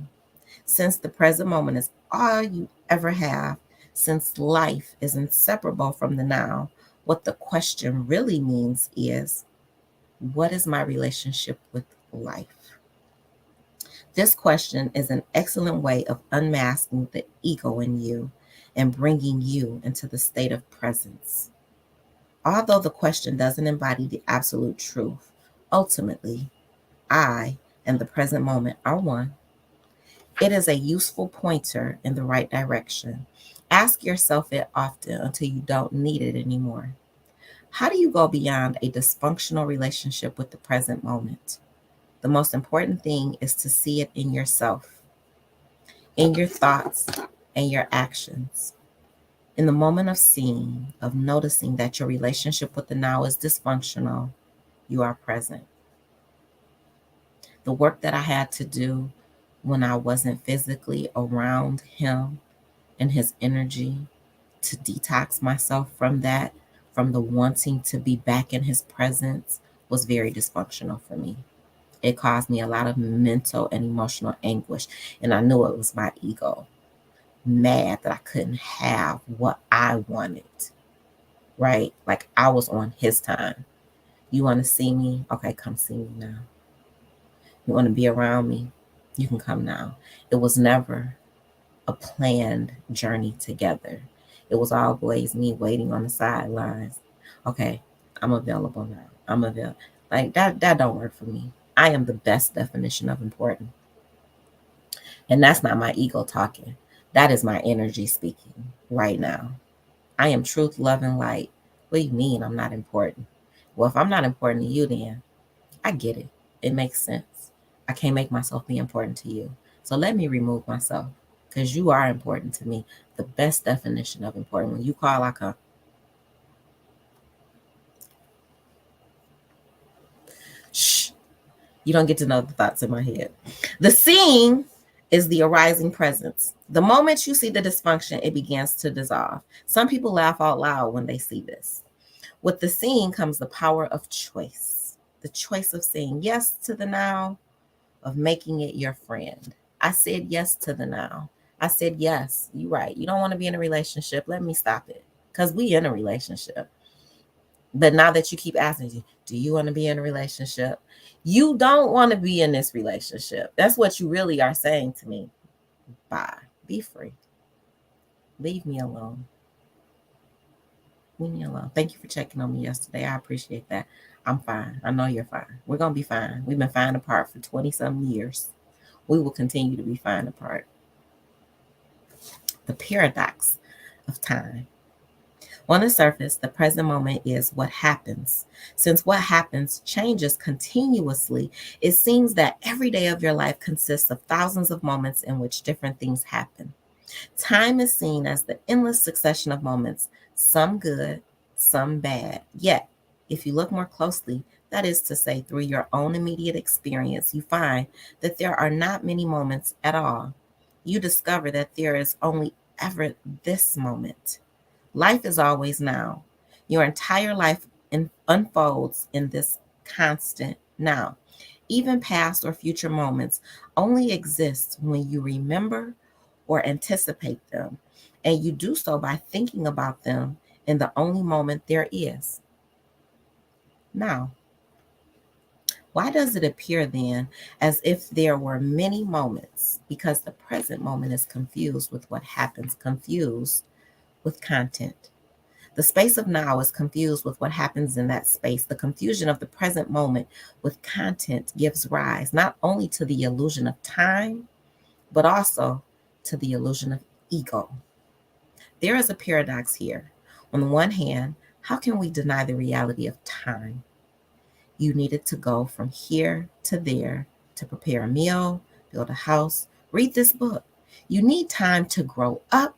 Since the present moment is all you ever have, since life is inseparable from the now, what the question really means is, what is my relationship with life? This question is an excellent way of unmasking the ego in you and bringing you into the state of presence. Although the question doesn't embody the absolute truth, ultimately, I and the present moment are one. It is a useful pointer in the right direction. Ask yourself it often until you don't need it anymore. How do you go beyond a dysfunctional relationship with the present moment? The most important thing is to see it in yourself, in your thoughts and your actions. In the moment of seeing, of noticing that your relationship with the now is dysfunctional, you are present. The work that I had to do when I wasn't physically around him and his energy to detox myself from that, from the wanting to be back in his presence, was very dysfunctional for me. It caused me a lot of mental and emotional anguish, and I knew it was my ego, mad that I couldn't have what I wanted, right? Like I was on his time. You want to see me? Okay, come see me now. You want to be around me? You can come now. It was never a planned journey together. It was always me waiting on the sidelines. Okay, I'm available now. I'm available. Like that don't work for me. I am the best definition of important. And that's not my ego talking. That is my energy speaking right now. I am truth, love, and light. What do you mean I'm not important? Well, if I'm not important to you, then I get it. It makes sense. I can't make myself be important to you. So let me remove myself because you are important to me. The best definition of important. When you call, I come. Shh. You don't get to know the thoughts in my head. The seeing is the arising presence. The moment you see the dysfunction, it begins to dissolve. Some people laugh out loud when they see this. With the seeing comes the power of choice. The choice of saying yes to the now, of making it your friend. I said yes to the now. I said, yes, you're right. You don't want to be in a relationship. Let me stop it. Because we in a relationship. But now that you keep asking, do you want to be in a relationship? You don't want to be in this relationship. That's what you really are saying to me. Bye. Be free. Leave me alone. Leave me alone. Thank you for checking on me yesterday. I appreciate that. I'm fine. I know you're fine. We're going to be fine. We've been fine apart for 20-some years. We will continue to be fine apart. The paradox of time. On the surface, the present moment is what happens. Since what happens changes continuously, it seems that every day of your life consists of thousands of moments in which different things happen. Time is seen as the endless succession of moments, some good, some bad. Yet, if you look more closely, that is to say, through your own immediate experience, you find that there are not many moments at all. You discover that there is only ever this moment. Life is always now. Your entire life unfolds in this constant now. Even past or future moments only exist when you remember or anticipate them, and you do so by thinking about them in the only moment there is. Now, why does it appear then as if there were many moments? Because the present moment is confused with what happens, confused with content. The space of now is confused with what happens in that space. The confusion of the present moment with content gives rise not only to the illusion of time, but also to the illusion of ego. There is a paradox here. On the one hand, how can we deny the reality of time? You needed to go from here to there to prepare a meal, build a house, read this book. You need time to grow up,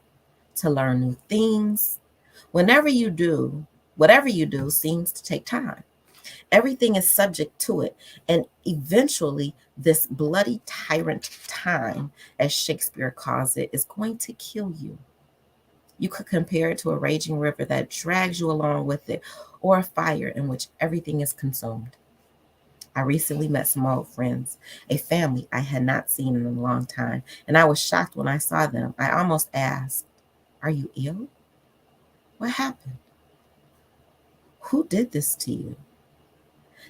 to learn new things. Whatever you do seems to take time. Everything is subject to it. And eventually, this bloody tyrant time, as Shakespeare calls it, is going to kill you. You could compare it to a raging river that drags you along with it, or a fire in which everything is consumed. I recently met some old friends, a family I had not seen in a long time, and I was shocked when I saw them. I almost asked, "Are you ill? What happened? Who did this to you?"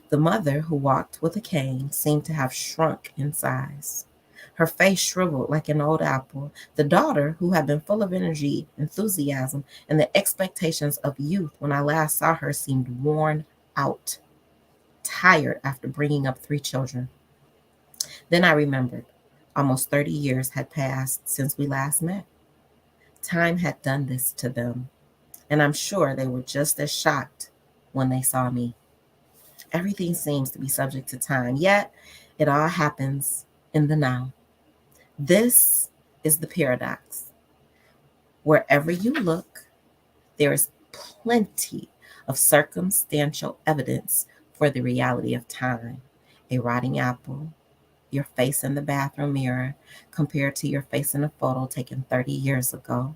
The mother, who walked with a cane, seemed to have shrunk in size. Her face shriveled like an old apple. The daughter, who had been full of energy, enthusiasm, and the expectations of youth when I last saw her, seemed worn out, tired after bringing up 3 children. Then I remembered. Almost 30 years had passed since we last met. Time had done this to them, and I'm sure they were just as shocked when they saw me. Everything seems to be subject to time, yet it all happens in the now. This is the paradox. Wherever you look, there is plenty of circumstantial evidence for the reality of time. A rotting apple, your face in the bathroom mirror compared to your face in a photo taken 30 years ago.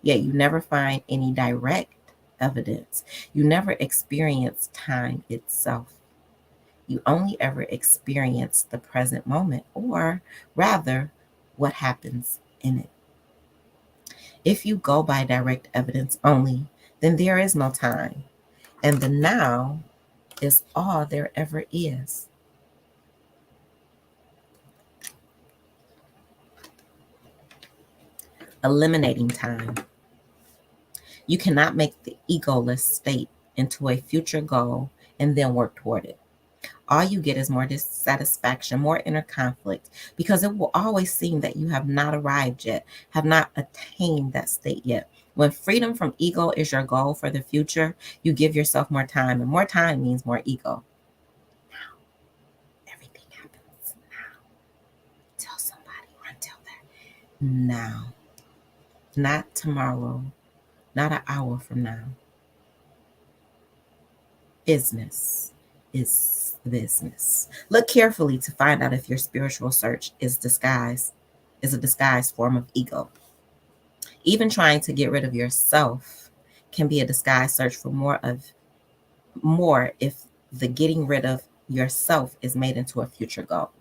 Yet you never find any direct evidence. You never experience time itself. You only ever experience the present moment, or rather, what happens in it. If you go by direct evidence only, then there is no time, and the now is all there ever is. Eliminating time. You cannot make the egoless state into a future goal and then work toward it. All you get is more dissatisfaction, more inner conflict, because it will always seem that you have not arrived yet, have not attained that state yet. When freedom from ego is your goal for the future, you give yourself more time, and more time means more ego. Now, everything happens now. Tell somebody, run, tell that. Now, not tomorrow, not an hour from now. Business is business. Look carefully to find out if your spiritual search is a disguised form of ego. Even trying to get rid of yourself can be a disguised search for more if the getting rid of yourself is made into a future goal.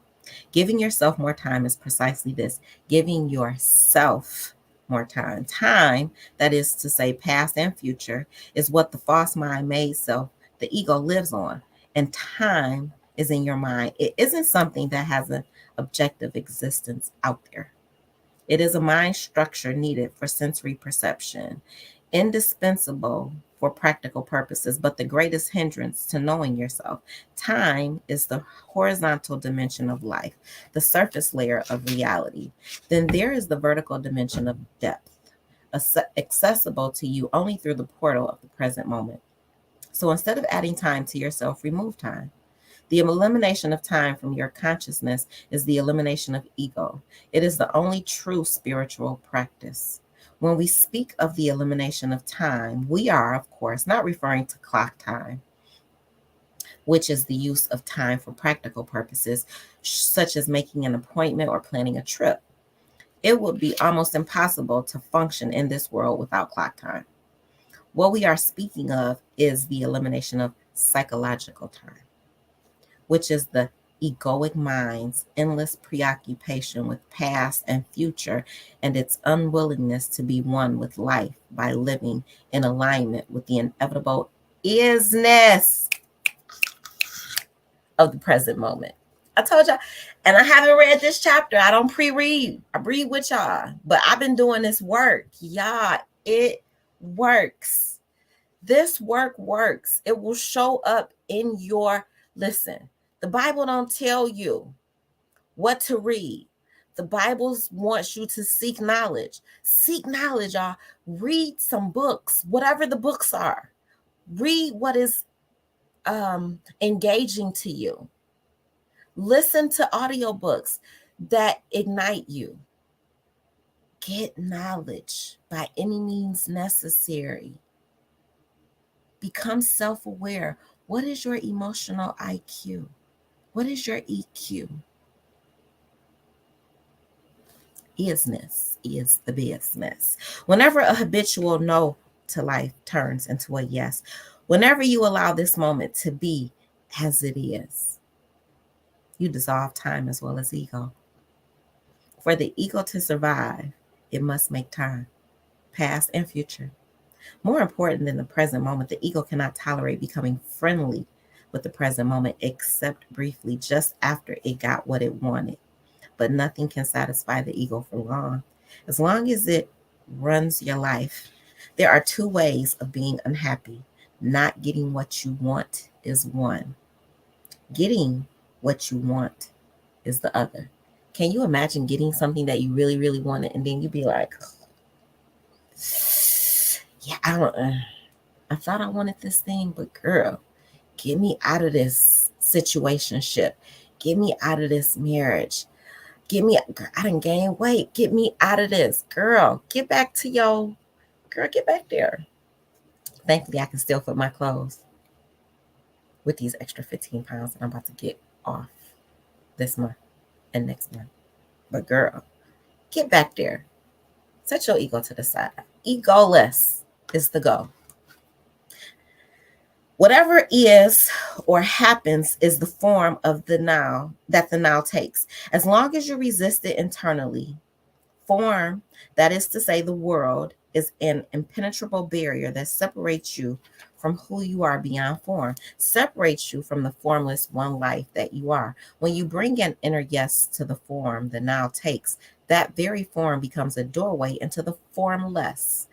Giving yourself more time is precisely this, giving yourself more time. Time, that is to say, past and future, is what the false mind made self, the ego, lives on. And time is in your mind. It isn't something that has an objective existence out there. It is a mind structure needed for sensory perception, indispensable for practical purposes, but the greatest hindrance to knowing yourself. Time is the horizontal dimension of life, the surface layer of reality. Then there is the vertical dimension of depth, accessible to you only through the portal of the present moment. So instead of adding time to yourself, remove time. The elimination of time from your consciousness is the elimination of ego. It is the only true spiritual practice. When we speak of the elimination of time, we are, of course, not referring to clock time, which is the use of time for practical purposes, such as making an appointment or planning a trip. It would be almost impossible to function in this world without clock time. What we are speaking of is the elimination of psychological time, which is the egoic mind's endless preoccupation with past and future and its unwillingness to be one with life by living in alignment with the inevitable isness of the present moment. I told y'all, and I haven't read this chapter. I don't pre-read. I read with y'all, but I've been doing this work. Y'all, it works. This work works. It will show up in your, listen, the Bible don't tell you what to read. The Bible wants you to seek knowledge. Seek knowledge, y'all. Read some books, whatever the books are. Read what is engaging to you. Listen to audiobooks that ignite you. Get knowledge by any means necessary. Become self-aware. What is your emotional IQ? What is your EQ? Isness is the business. Whenever a habitual no to life turns into a yes, whenever you allow this moment to be as it is, you dissolve time as well as ego. For the ego to survive, it must make time, past and future. More important than the present moment, the ego cannot tolerate becoming friendly with the present moment except briefly, just after it got what it wanted. But nothing can satisfy the ego for long. As long as it runs your life, there are two ways of being unhappy. Not getting what you want is one. Getting what you want is the other. Can you imagine getting something that you really, really wanted and then you be like, yeah, I thought I wanted this thing, but girl, get me out of this situationship. Get me out of this marriage. I done gained weight. Get me out of this. Girl, get back there. Thankfully, I can still fit my clothes with these extra 15 pounds that I'm about to get off this month and next month. But girl, get back there. Set your ego to the side. Egoless is the goal. Whatever is or happens is the form of the now that the now takes. As long as you resist it internally, form, that is to say the world, is an impenetrable barrier that separates you from who you are beyond form, separates you from the formless one life that you are. When you bring an inner yes to the form the now takes, that very form becomes a doorway into the formless.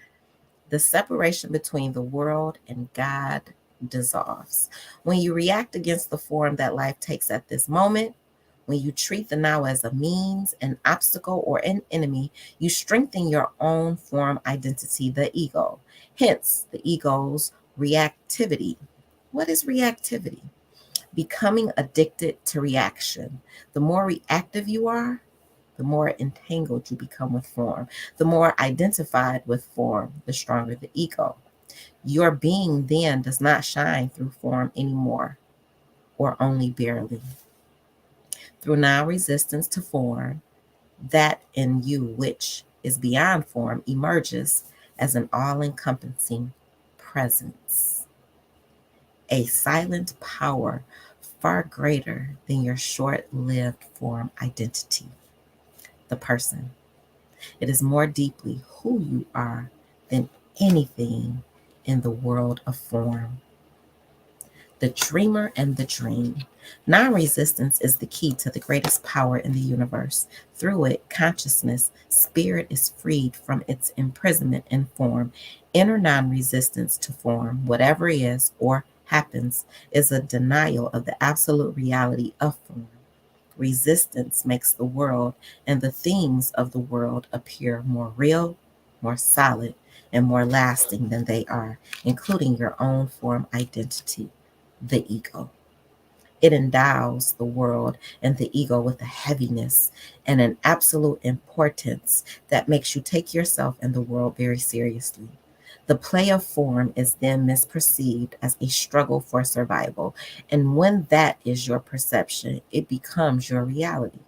The separation between the world and God dissolves. When you react against the form that life takes at this moment, when you treat the now as a means, an obstacle, or an enemy, you strengthen your own form identity, the ego. Hence, the ego's reactivity. What is reactivity? Becoming addicted to reaction. The more reactive you are, the more entangled you become with form. The more identified with form, the stronger the ego. Your being then does not shine through form anymore, or only barely. Through now resistance to form, that in you which is beyond form emerges as an all encompassing presence, a silent power far greater than your short lived form identity, the person. It is more deeply who you are than anything in the world of form. The dreamer and the dream. Non resistance is the key to the greatest power in the universe. Through it, consciousness, spirit is freed from its imprisonment in form. Inner non resistance to form, whatever is or happens, is a denial of the absolute reality of form. Resistance makes the world and the things of the world appear more real, more solid, and more lasting than they are, including your own form identity, the ego. It endows the world and the ego with a heaviness and an absolute importance that makes you take yourself and the world very seriously. The play of form is then misperceived as a struggle for survival. And when that is your perception, it becomes your reality.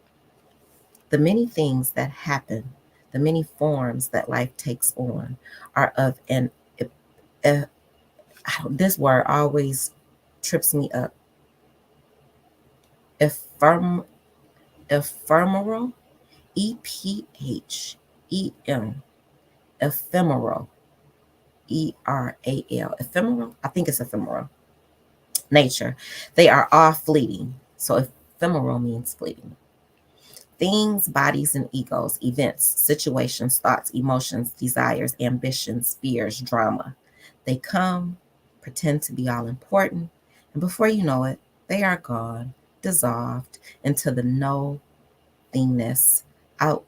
The many things that happen, the many forms that life takes on, are of an, uh, this word always trips me up, ephemeral, ephemeral, EPHEM, ephemeral, ERAL, ephemeral, I think it's ephemeral, nature. They are all fleeting. So ephemeral means fleeting. Things, bodies, and egos, events, situations, thoughts, emotions, desires, ambitions, fears, drama. They come, pretend to be all important, and before you know it, they are gone, dissolved into the nothingness out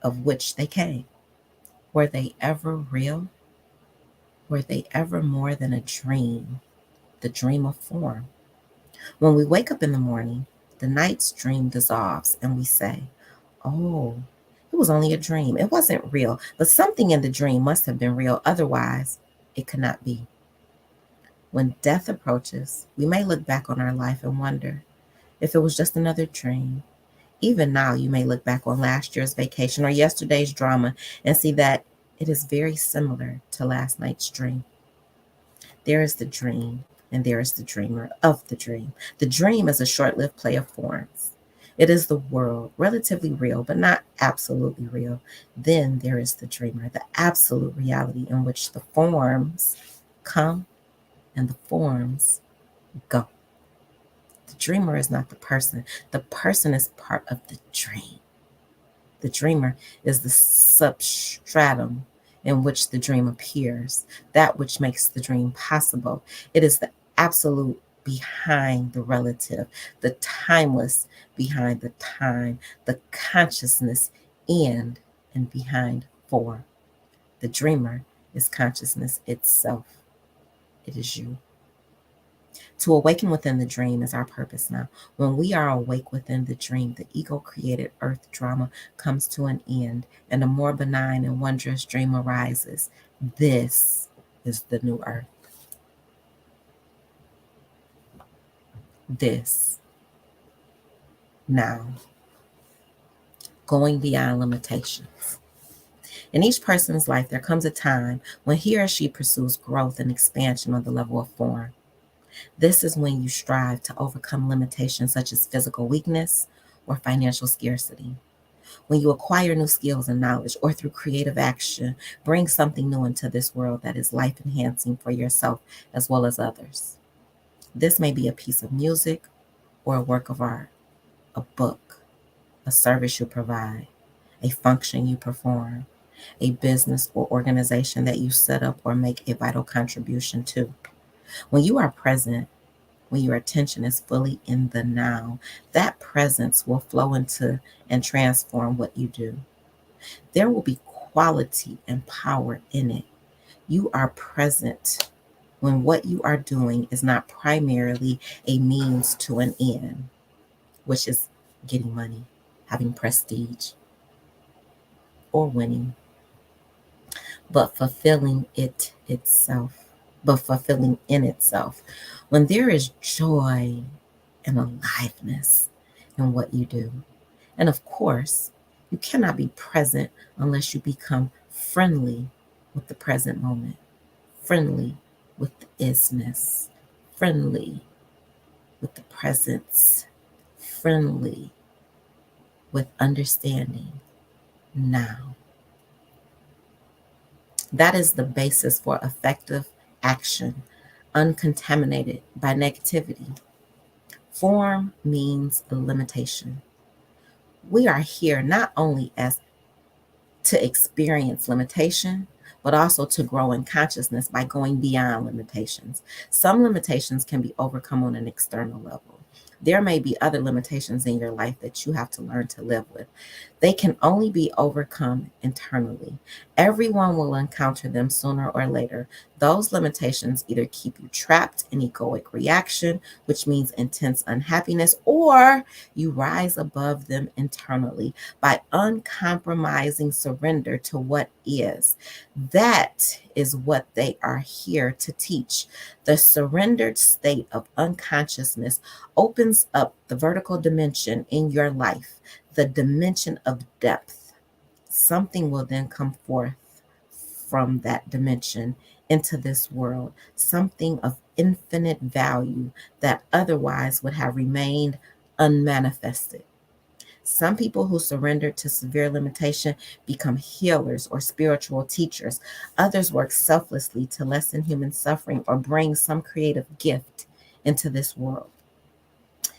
of which they came. Were they ever real? Were they ever more than a dream, the dream of form? When we wake up in the morning, the night's dream dissolves and we say, oh, it was only a dream. It wasn't real, but something in the dream must have been real. Otherwise, it could not be. When death approaches, we may look back on our life and wonder if it was just another dream. Even now, you may look back on last year's vacation or yesterday's drama and see that it is very similar to last night's dream. There is the dream, and there is the dreamer of the dream. The dream is a short lived play of forms. It is the world, relatively real, but not absolutely real. Then there is the dreamer, the absolute reality in which the forms come and the forms go. The dreamer is not the person is part of the dream. The dreamer is the substratum in which the dream appears, that which makes the dream possible. It is the absolute behind the relative, the timeless behind the time, the consciousness in and behind form. The dreamer is consciousness itself. It is you. To awaken within the dream is our purpose now. When we are awake within the dream, the ego-created earth drama comes to an end, and a more benign and wondrous dream arises. This is the new earth. This. Now. Going beyond limitations. In each person's life, there comes a time when he or she pursues growth and expansion on the level of form. This is when you strive to overcome limitations such as physical weakness or financial scarcity. When you acquire new skills and knowledge, or through creative action, bring something new into this world that is life-enhancing for yourself as well as others. This may be a piece of music or a work of art, a book, a service you provide, a function you perform, a business or organization that you set up or make a vital contribution to. When you are present, when your attention is fully in the now, that presence will flow into and transform what you do. There will be quality and power in it. You are present when what you are doing is not primarily a means to an end, which is getting money, having prestige, or winning, but fulfilling it itself, but fulfilling in itself. When there is joy and aliveness in what you do. And of course, you cannot be present unless you become friendly with the present moment, friendly with the isness, friendly with the presence, friendly with understanding now. That is the basis for effective action, uncontaminated by negativity. Form means limitation. We are here not only as to experience limitation, but also to grow in consciousness by going beyond limitations. Some limitations can be overcome on an external level. There may be other limitations in your life that you have to learn to live with. They can only be overcome internally. Everyone will encounter them sooner or later. Those limitations either keep you trapped in egoic reaction, which means intense unhappiness, or you rise above them internally by uncompromising surrender to what is. That is what they are here to teach. The surrendered state of unconsciousness opens up the vertical dimension in your life, the dimension of depth. Something will then come forth from that dimension into this world, something of infinite value that otherwise would have remained unmanifested. Some people who surrender to severe limitation become healers or spiritual teachers. Others work selflessly to lessen human suffering or bring some creative gift into this world.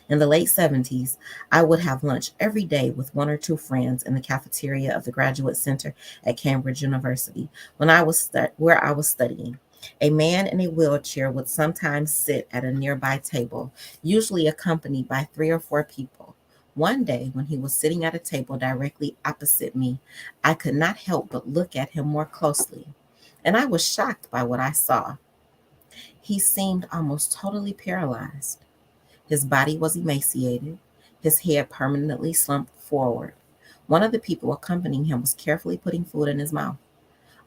In the late 70s, I would have lunch every day with one or two friends in the cafeteria of the Graduate Center at Cambridge University where I was studying. A man in a wheelchair would sometimes sit at a nearby table, usually accompanied by 3 or 4 people. One day, when he was sitting at a table directly opposite me, I could not help but look at him more closely, and I was shocked by what I saw. He seemed almost totally paralyzed. His body was emaciated, his head permanently slumped forward. One of the people accompanying him was carefully putting food in his mouth,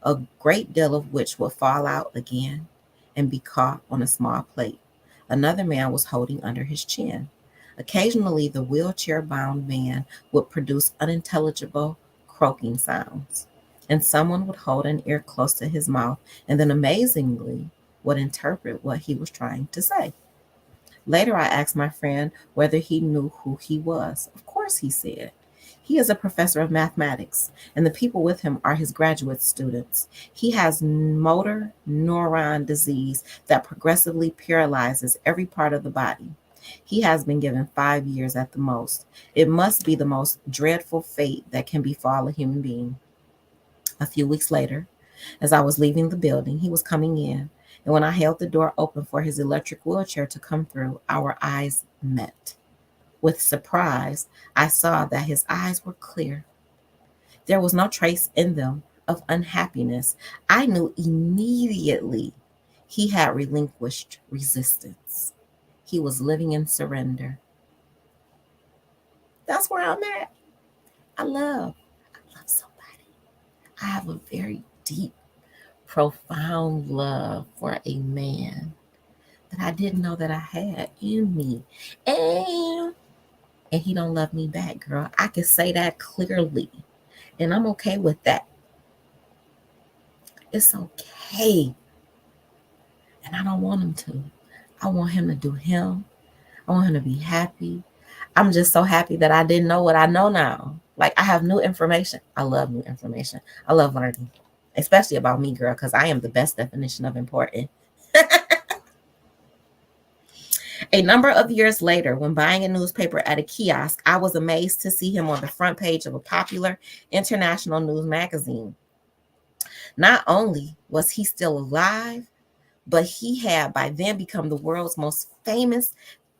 a great deal of which would fall out again and be caught on a small plate. Another man was holding under his chin. Occasionally, the wheelchair-bound man would produce unintelligible croaking sounds, and someone would hold an ear close to his mouth and then amazingly would interpret what he was trying to say. Later, I asked my friend whether he knew who he was. Of course, he said. He is a professor of mathematics, and the people with him are his graduate students. He has motor neuron disease that progressively paralyzes every part of the body. He has been given 5 years at the most. It must be the most dreadful fate that can befall a human being. A few weeks later, as I was leaving the building, he was coming in, and when I held the door open for his electric wheelchair to come through, our eyes met. With surprise, I saw that his eyes were clear. There was no trace in them of unhappiness. I knew immediately he had relinquished resistance. He was living in surrender. That's where I'm at. I love somebody. I have a very deep, profound love for a man that I didn't know that I had in me. And he don't love me back, girl. I can say that clearly. And I'm okay with that. It's okay. And I don't want him to. I want him to do him. I want him to be happy. I'm just so happy that I didn't know what I know now. Like, I have new information. I love new information. I love learning, especially about me, girl, because I am the best definition of important. A number of years later, when buying a newspaper at a kiosk, I was amazed to see him on the front page of a popular international news magazine. Not only was he still alive, but he had by then become the world's most famous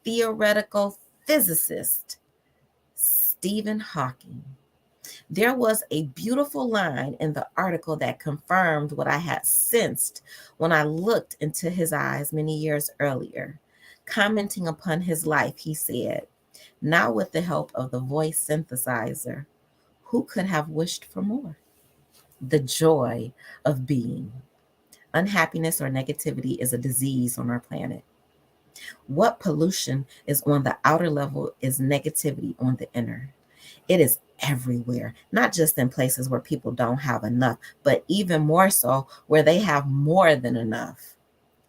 theoretical physicist, Stephen Hawking. There was a beautiful line in the article that confirmed what I had sensed when I looked into his eyes many years earlier. Commenting upon his life, he said, "Now, with the help of the voice synthesizer, who could have wished for more? The joy of being. Unhappiness or negativity is a disease on our planet. What pollution is on the outer level is negativity on the inner. It is everywhere, not just in places where people don't have enough, but even more so where they have more than enough.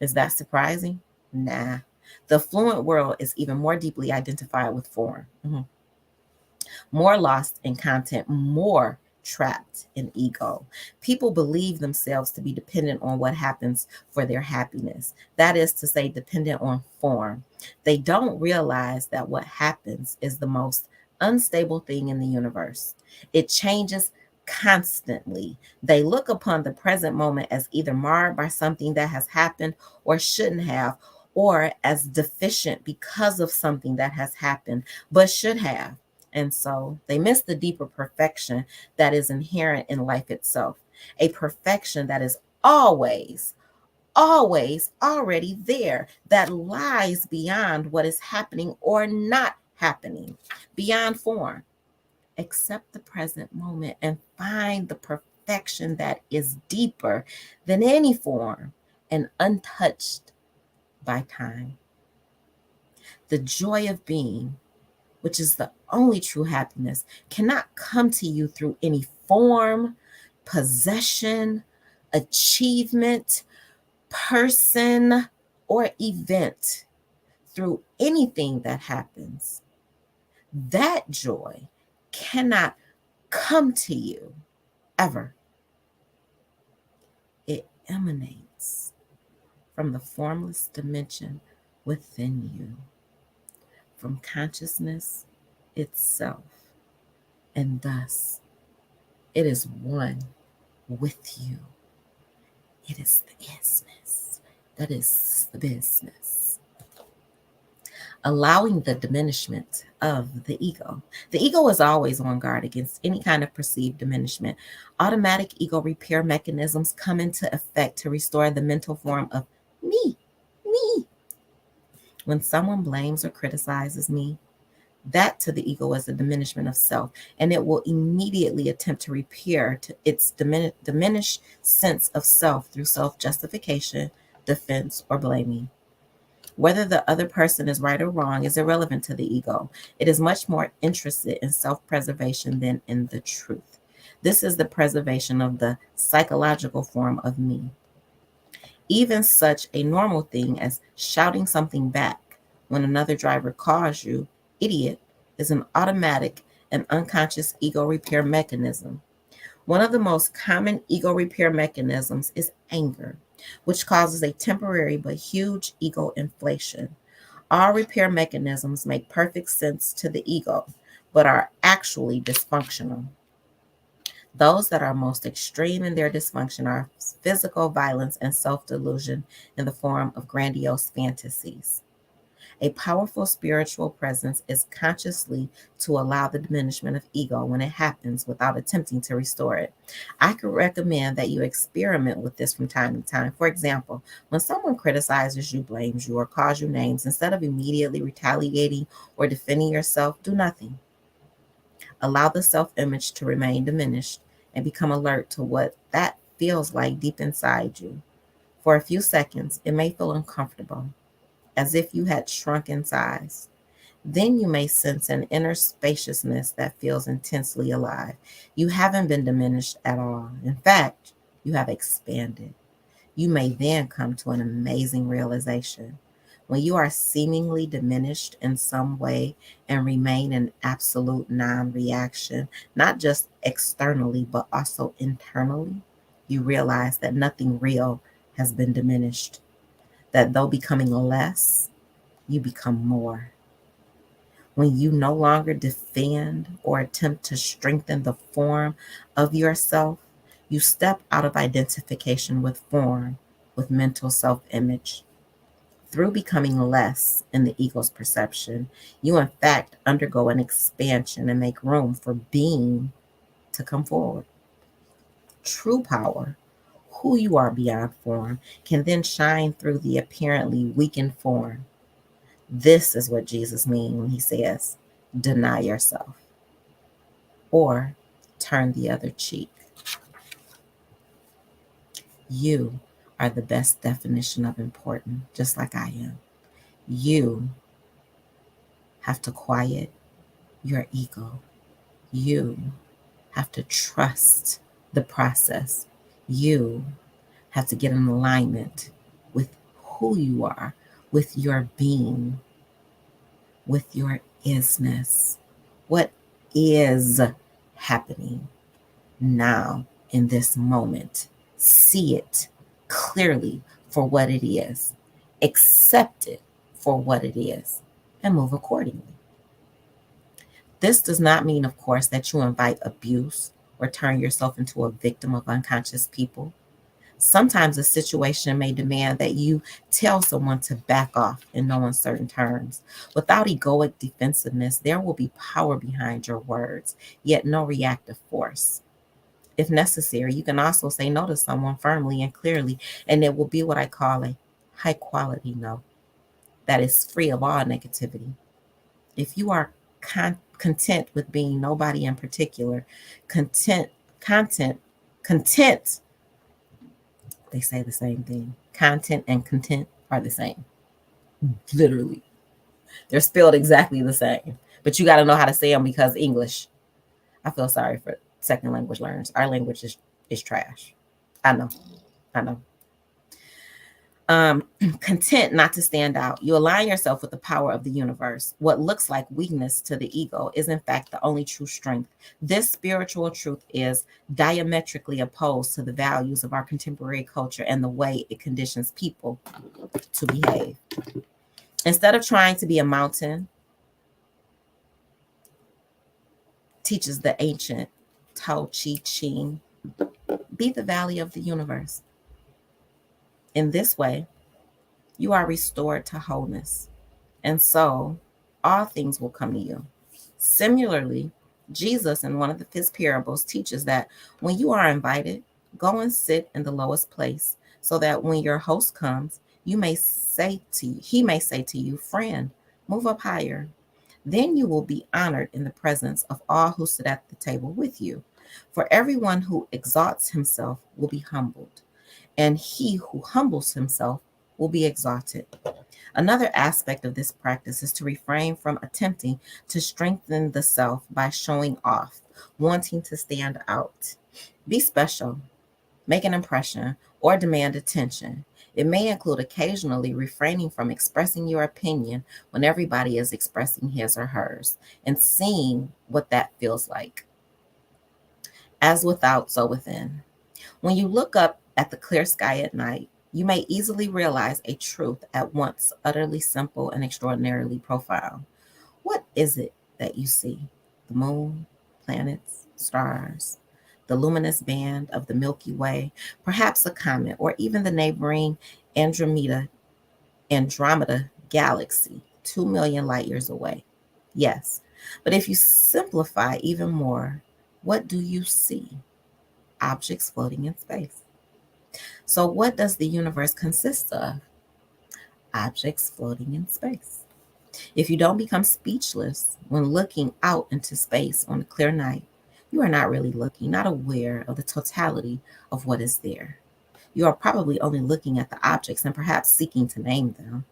Is that surprising? Nah. The fluent world is even more deeply identified with form. More lost in content, more trapped in ego. People believe themselves to be dependent on what happens for their happiness. That is to say, dependent on form. They don't realize that what happens is the most unstable thing in the universe. It changes constantly. They look upon the present moment as either marred by something that has happened or shouldn't have, or as deficient because of something that has happened but should have. And so they miss the deeper perfection that is inherent in life itself, a perfection that is always, always already there, that lies beyond what is happening or not happening, beyond form. Accept the present moment and find the perfection that is deeper than any form and untouched by time. The joy of being, which is the only true happiness, cannot come to you through any form, possession, achievement, person, or event, through anything that happens. That joy cannot come to you ever. It emanates from the formless dimension within you, from consciousness itself, and thus it is one with you. It is the business. That is the business. Allowing the diminishment of the ego. The ego is always on guard against any kind of perceived diminishment. Automatic ego repair mechanisms come into effect to restore the mental form of me. When someone blames or criticizes me, that to the ego is a diminishment of self, and it will immediately attempt to repair to its diminished sense of self through self-justification, defense, or blaming. Whether the other person is right or wrong is irrelevant to the ego. It is much more interested in self-preservation than in the truth. This is the preservation of the psychological form of me. Even such a normal thing as shouting something back when another driver calls you idiot is an automatic and unconscious ego repair mechanism. One of the most common ego repair mechanisms is anger, which causes a temporary but huge ego inflation. All repair mechanisms make perfect sense to the ego, but are actually dysfunctional. Those that are most extreme in their dysfunction are physical violence and self-delusion in the form of grandiose fantasies. A powerful spiritual presence is consciously to allow the diminishment of ego when it happens without attempting to restore it. I could recommend that you experiment with this from time to time. For example, when someone criticizes you, blames you, or calls you names, instead of immediately retaliating or defending yourself, do nothing. Allow the self-image to remain diminished and become alert to what that feels like deep inside you. For a few seconds, it may feel uncomfortable, as if you had shrunk in size. Then you may sense an inner spaciousness that feels intensely alive. You haven't been diminished at all. In fact, you have expanded. You may then come to an amazing realization. When you are seemingly diminished in some way and remain in absolute non-reaction, not just externally, but also internally, you realize that nothing real has been diminished. That though becoming less, you become more. When you no longer defend or attempt to strengthen the form of yourself, you step out of identification with form with mental self-image. Through becoming less in the ego's perception, you in fact undergo an expansion and make room for being to come forward. True power, who you are beyond form, can then shine through the apparently weakened form. This is what Jesus means when he says, deny yourself or turn the other cheek. You are the best definition of important, just like I am. You have to quiet your ego. You have to trust the process. You have to get in alignment with who you are, with your being, with your isness. What is happening now in this moment? See it clearly for what it is, accept it for what it is, and move accordingly. This does not mean, of course, that you invite abuse or turn yourself into a victim of unconscious people. Sometimes a situation may demand that you tell someone to back off in no uncertain terms. Without egoic defensiveness, there will be power behind your words, yet no reactive force. If necessary, you can also say no to someone firmly and clearly, and it will be what I call a high quality no that is free of all negativity. If you are content with being nobody in particular, content, they say the same thing. Content and content are the same. Literally. They're spelled exactly the same. But you got to know how to say them because English. I feel sorry for second language learners. Our language is trash. I know. Content not to stand out. You align yourself with the power of the universe. What looks like weakness to the ego is in fact the only true strength. This spiritual truth is diametrically opposed to the values of our contemporary culture and the way it conditions people to behave. Instead of trying to be a mountain, teaches the ancient Tao Chi Ching, be the valley of the universe. In this way, you are restored to wholeness, and so all things will come to you. Similarly, Jesus in one of his parables teaches that when you are invited, go and sit in the lowest place, so that when your host comes, he may say to you, friend, move up higher. Then you will be honored in the presence of all who sit at the table with you. For everyone who exalts himself will be humbled, and he who humbles himself will be exalted. Another aspect of this practice is to refrain from attempting to strengthen the self by showing off, wanting to stand out. Be special, make an impression, or demand attention. It may include occasionally refraining from expressing your opinion when everybody is expressing his or hers, and seeing what that feels like. As without, so within. When you look up at the clear sky at night, you may easily realize a truth at once utterly simple and extraordinarily profound. What is it that you see? The moon, planets, stars, the luminous band of the Milky Way, perhaps a comet, or even the neighboring Andromeda galaxy, 2 million light years away. Yes, but if you simplify even more, what do you see? Objects floating in space. So what does the universe consist of? Objects floating in space. If you don't become speechless when looking out into space on a clear night, you are not really looking, not aware of the totality of what is there. You are probably only looking at the objects and perhaps seeking to name them.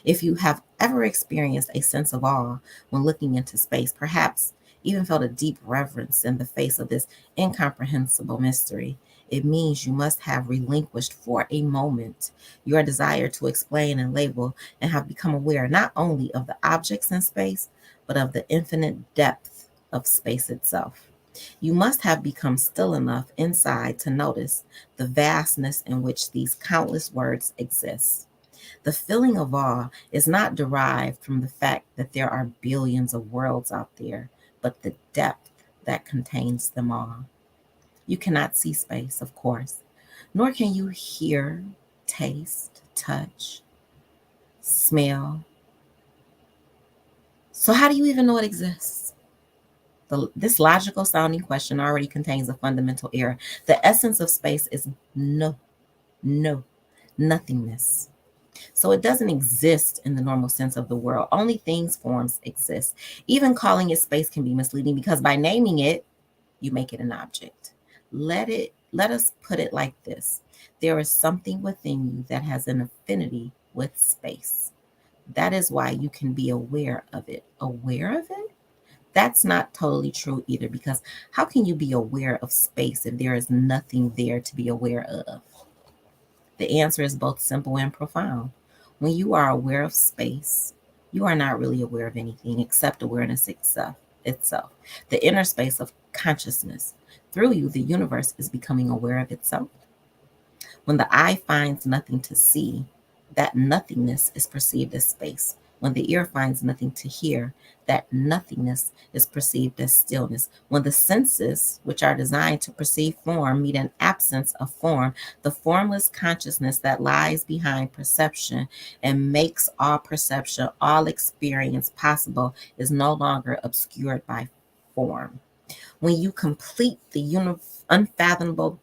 If you have ever experienced a sense of awe when looking into space, perhaps even felt a deep reverence in the face of this incomprehensible mystery, it means you must have relinquished for a moment your desire to explain and label and have become aware not only of the objects in space, but of the infinite depth of space itself. You must have become still enough inside to notice the vastness in which these countless words exist. The feeling of awe is not derived from the fact that there are billions of worlds out there, but the depth that contains them all. You cannot see space, of course, nor can you hear, taste, touch, smell. So, how do you even know it exists? This logical sounding question already contains a fundamental error. The essence of space is no, nothingness. So it doesn't exist in the normal sense of the word. Only things, forms exist. Even calling it space can be misleading because by naming it, you make it an object. Let us put it like this. There is something within you that has an affinity with space. That is why you can be aware of it. Aware of it? That's not totally true either, because how can you be aware of space if there is nothing there to be aware of? The answer is both simple and profound. When you are aware of space, you are not really aware of anything except awareness itself, the inner space of consciousness. Through you, the universe is becoming aware of itself. When the eye finds nothing to see, that nothingness is perceived as space. When the ear finds nothing to hear, that nothingness is perceived as stillness. When the senses, which are designed to perceive form, meet an absence of form, the formless consciousness that lies behind perception and makes all perception, all experience possible, is no longer obscured by form. When you complete the unfathomable,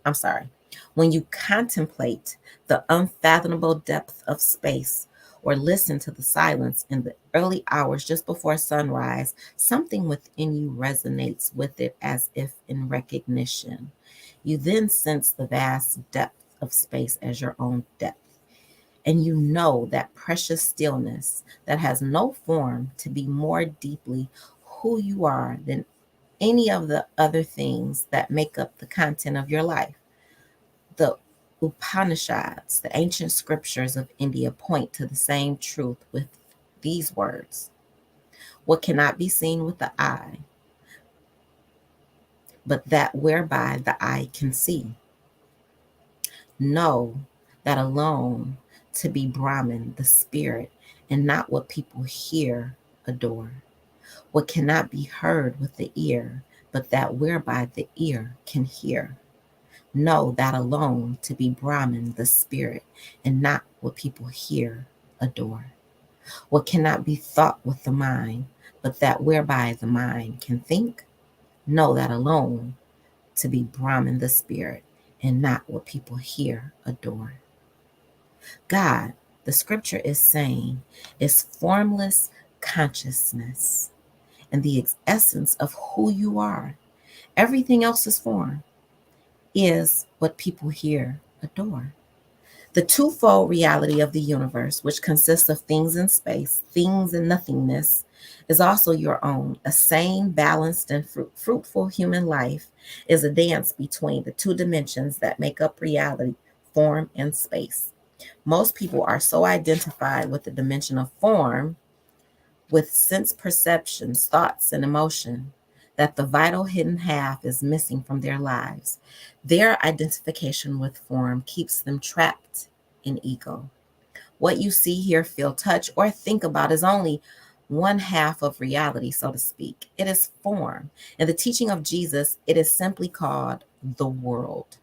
I'm sorry, when you contemplate the unfathomable depth of space or listen to the silence in the early hours just before sunrise, something within you resonates with it as if in recognition. You then sense the vast depth of space as your own depth. And you know that precious stillness that has no form to be more deeply who you are than any of the other things that make up the content of your life. The Upanishads, the ancient scriptures of India, point to the same truth with these words. What cannot be seen with the eye, but that whereby the eye can see. Know that alone to be Brahman, the spirit, and not what people hear, adore. What cannot be heard with the ear, but that whereby the ear can hear. Know that alone to be Brahman, the spirit, and not what people hear, adore. What cannot be thought with the mind, but that whereby the mind can think. Know that alone to be Brahman, the spirit, and not what people hear, adore. God, the scripture is saying, is formless consciousness and the essence of who you are. Everything else is form, is what people hear, adore. The twofold reality of the universe, which consists of things in space, things in nothingness, is also your own. A sane, balanced, and fruitful human life is a dance between the two dimensions that make up reality, form and space. Most people are so identified with the dimension of form, with sense perceptions, thoughts, and emotion, that the vital hidden half is missing from their lives. Their identification with form keeps them trapped in ego. What you see, hear, feel, touch, or think about is only one half of reality, so to speak. It is form. In the teaching of Jesus, it is simply called the world.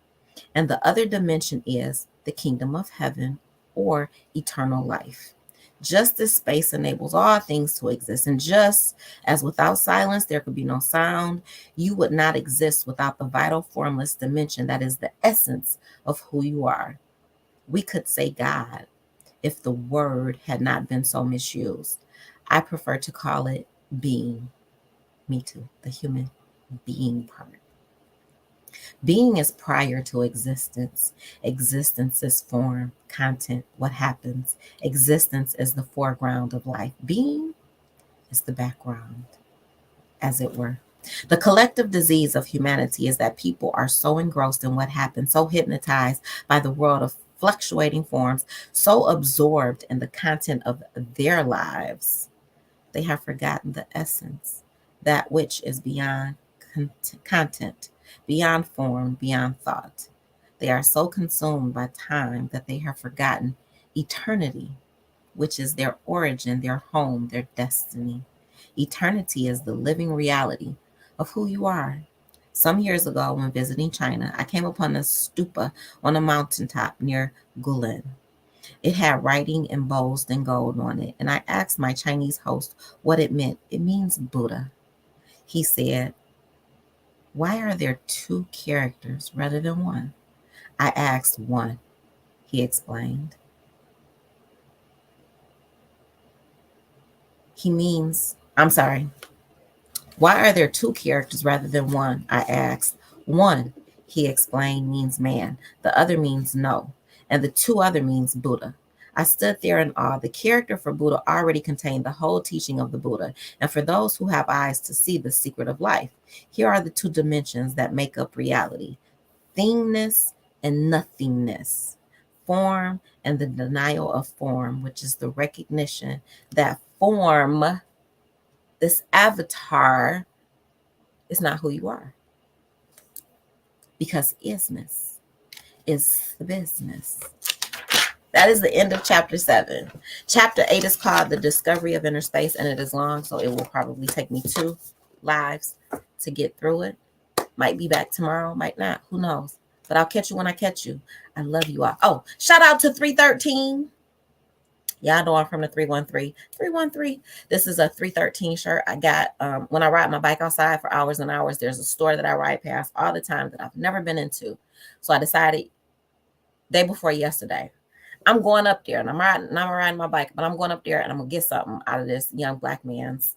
And the other dimension is the kingdom of heaven or eternal life. Just as space enables all things to exist, and just as without silence there could be no sound, you would not exist without the vital formless dimension that is the essence of who you are. We could say God if the word had not been so misused. I prefer to call it being. Me too, the human being part. Being is prior to existence. Existence is form, content, what happens. Existence is the foreground of life. Being is the background, as it were. The collective disease of humanity is that people are so engrossed in what happens, so hypnotized by the world of fluctuating forms, so absorbed in the content of their lives, they have forgotten the essence, that which is beyond content, beyond form, beyond thought. They are so consumed by time that they have forgotten eternity, which is their origin, their home, their destiny. Eternity is the living reality of who you are. Some years ago, when visiting China, I came upon a stupa on a mountaintop near Guilin. It had writing embossed in gold on it, and I asked my Chinese host what it meant. It means Buddha. He said, "Why are there two characters rather than one?" I asked one, he explained. I'm sorry, why are there two characters rather than one? I asked. One, he explained, means man. The other means no. And the two other means Buddha. I stood there in awe. The character for Buddha already contained the whole teaching of the Buddha. And for those who have eyes to see the secret of life, here are the two dimensions that make up reality: thingness and nothingness, form and the denial of form, which is the recognition that form, this avatar, is not who you are, because isness is the business. That is the end of chapter 7. Chapter 8 is called The Discovery of Inner Space, and it is long, so it will probably take me 2 lives to get through it. Might be back tomorrow, might not, who knows. But I'll catch you when I catch you. I love you all. Oh, shout out to 313. Y'all know I'm from the 313. 313. This is a 313 shirt I got when I ride my bike outside for hours and hours. There's a store that I ride past all the time that I've never been into. So I decided day before yesterday, I'm going up there and I'm riding my bike, but I'm going up there and I'm going to get something out of this young black man's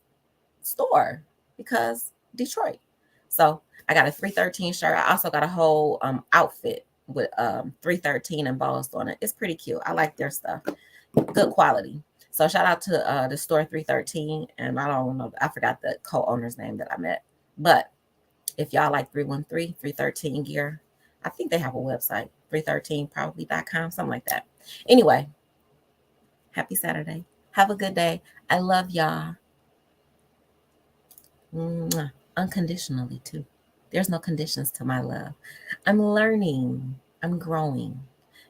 store because Detroit. So I got a 313 shirt. I also got a whole outfit with 313 embossed on it. It's pretty cute. I like their stuff. Good quality. So shout out to the store 313. And I don't know, I forgot the co-owner's name that I met. But if y'all like 313, 313 gear, I think they have a website, 313probably.com, something like that. Anyway, happy Saturday. Have a good day. I love y'all. Mwah. Unconditionally, too. There's no conditions to my love. I'm learning. I'm growing.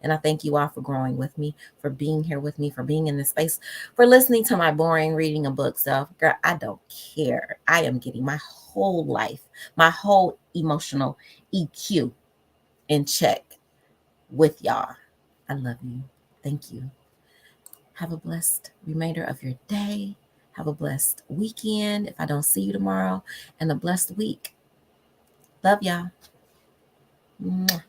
And I thank you all for growing with me, for being here with me, for being in this space, for listening to my boring reading a book stuff. Girl, I don't care. I am getting my whole life, my whole emotional EQ in check with y'all. I love you. Thank you. Have a blessed remainder of your day. Have a blessed weekend if I don't see you tomorrow, and a blessed week. Love y'all. Mwah.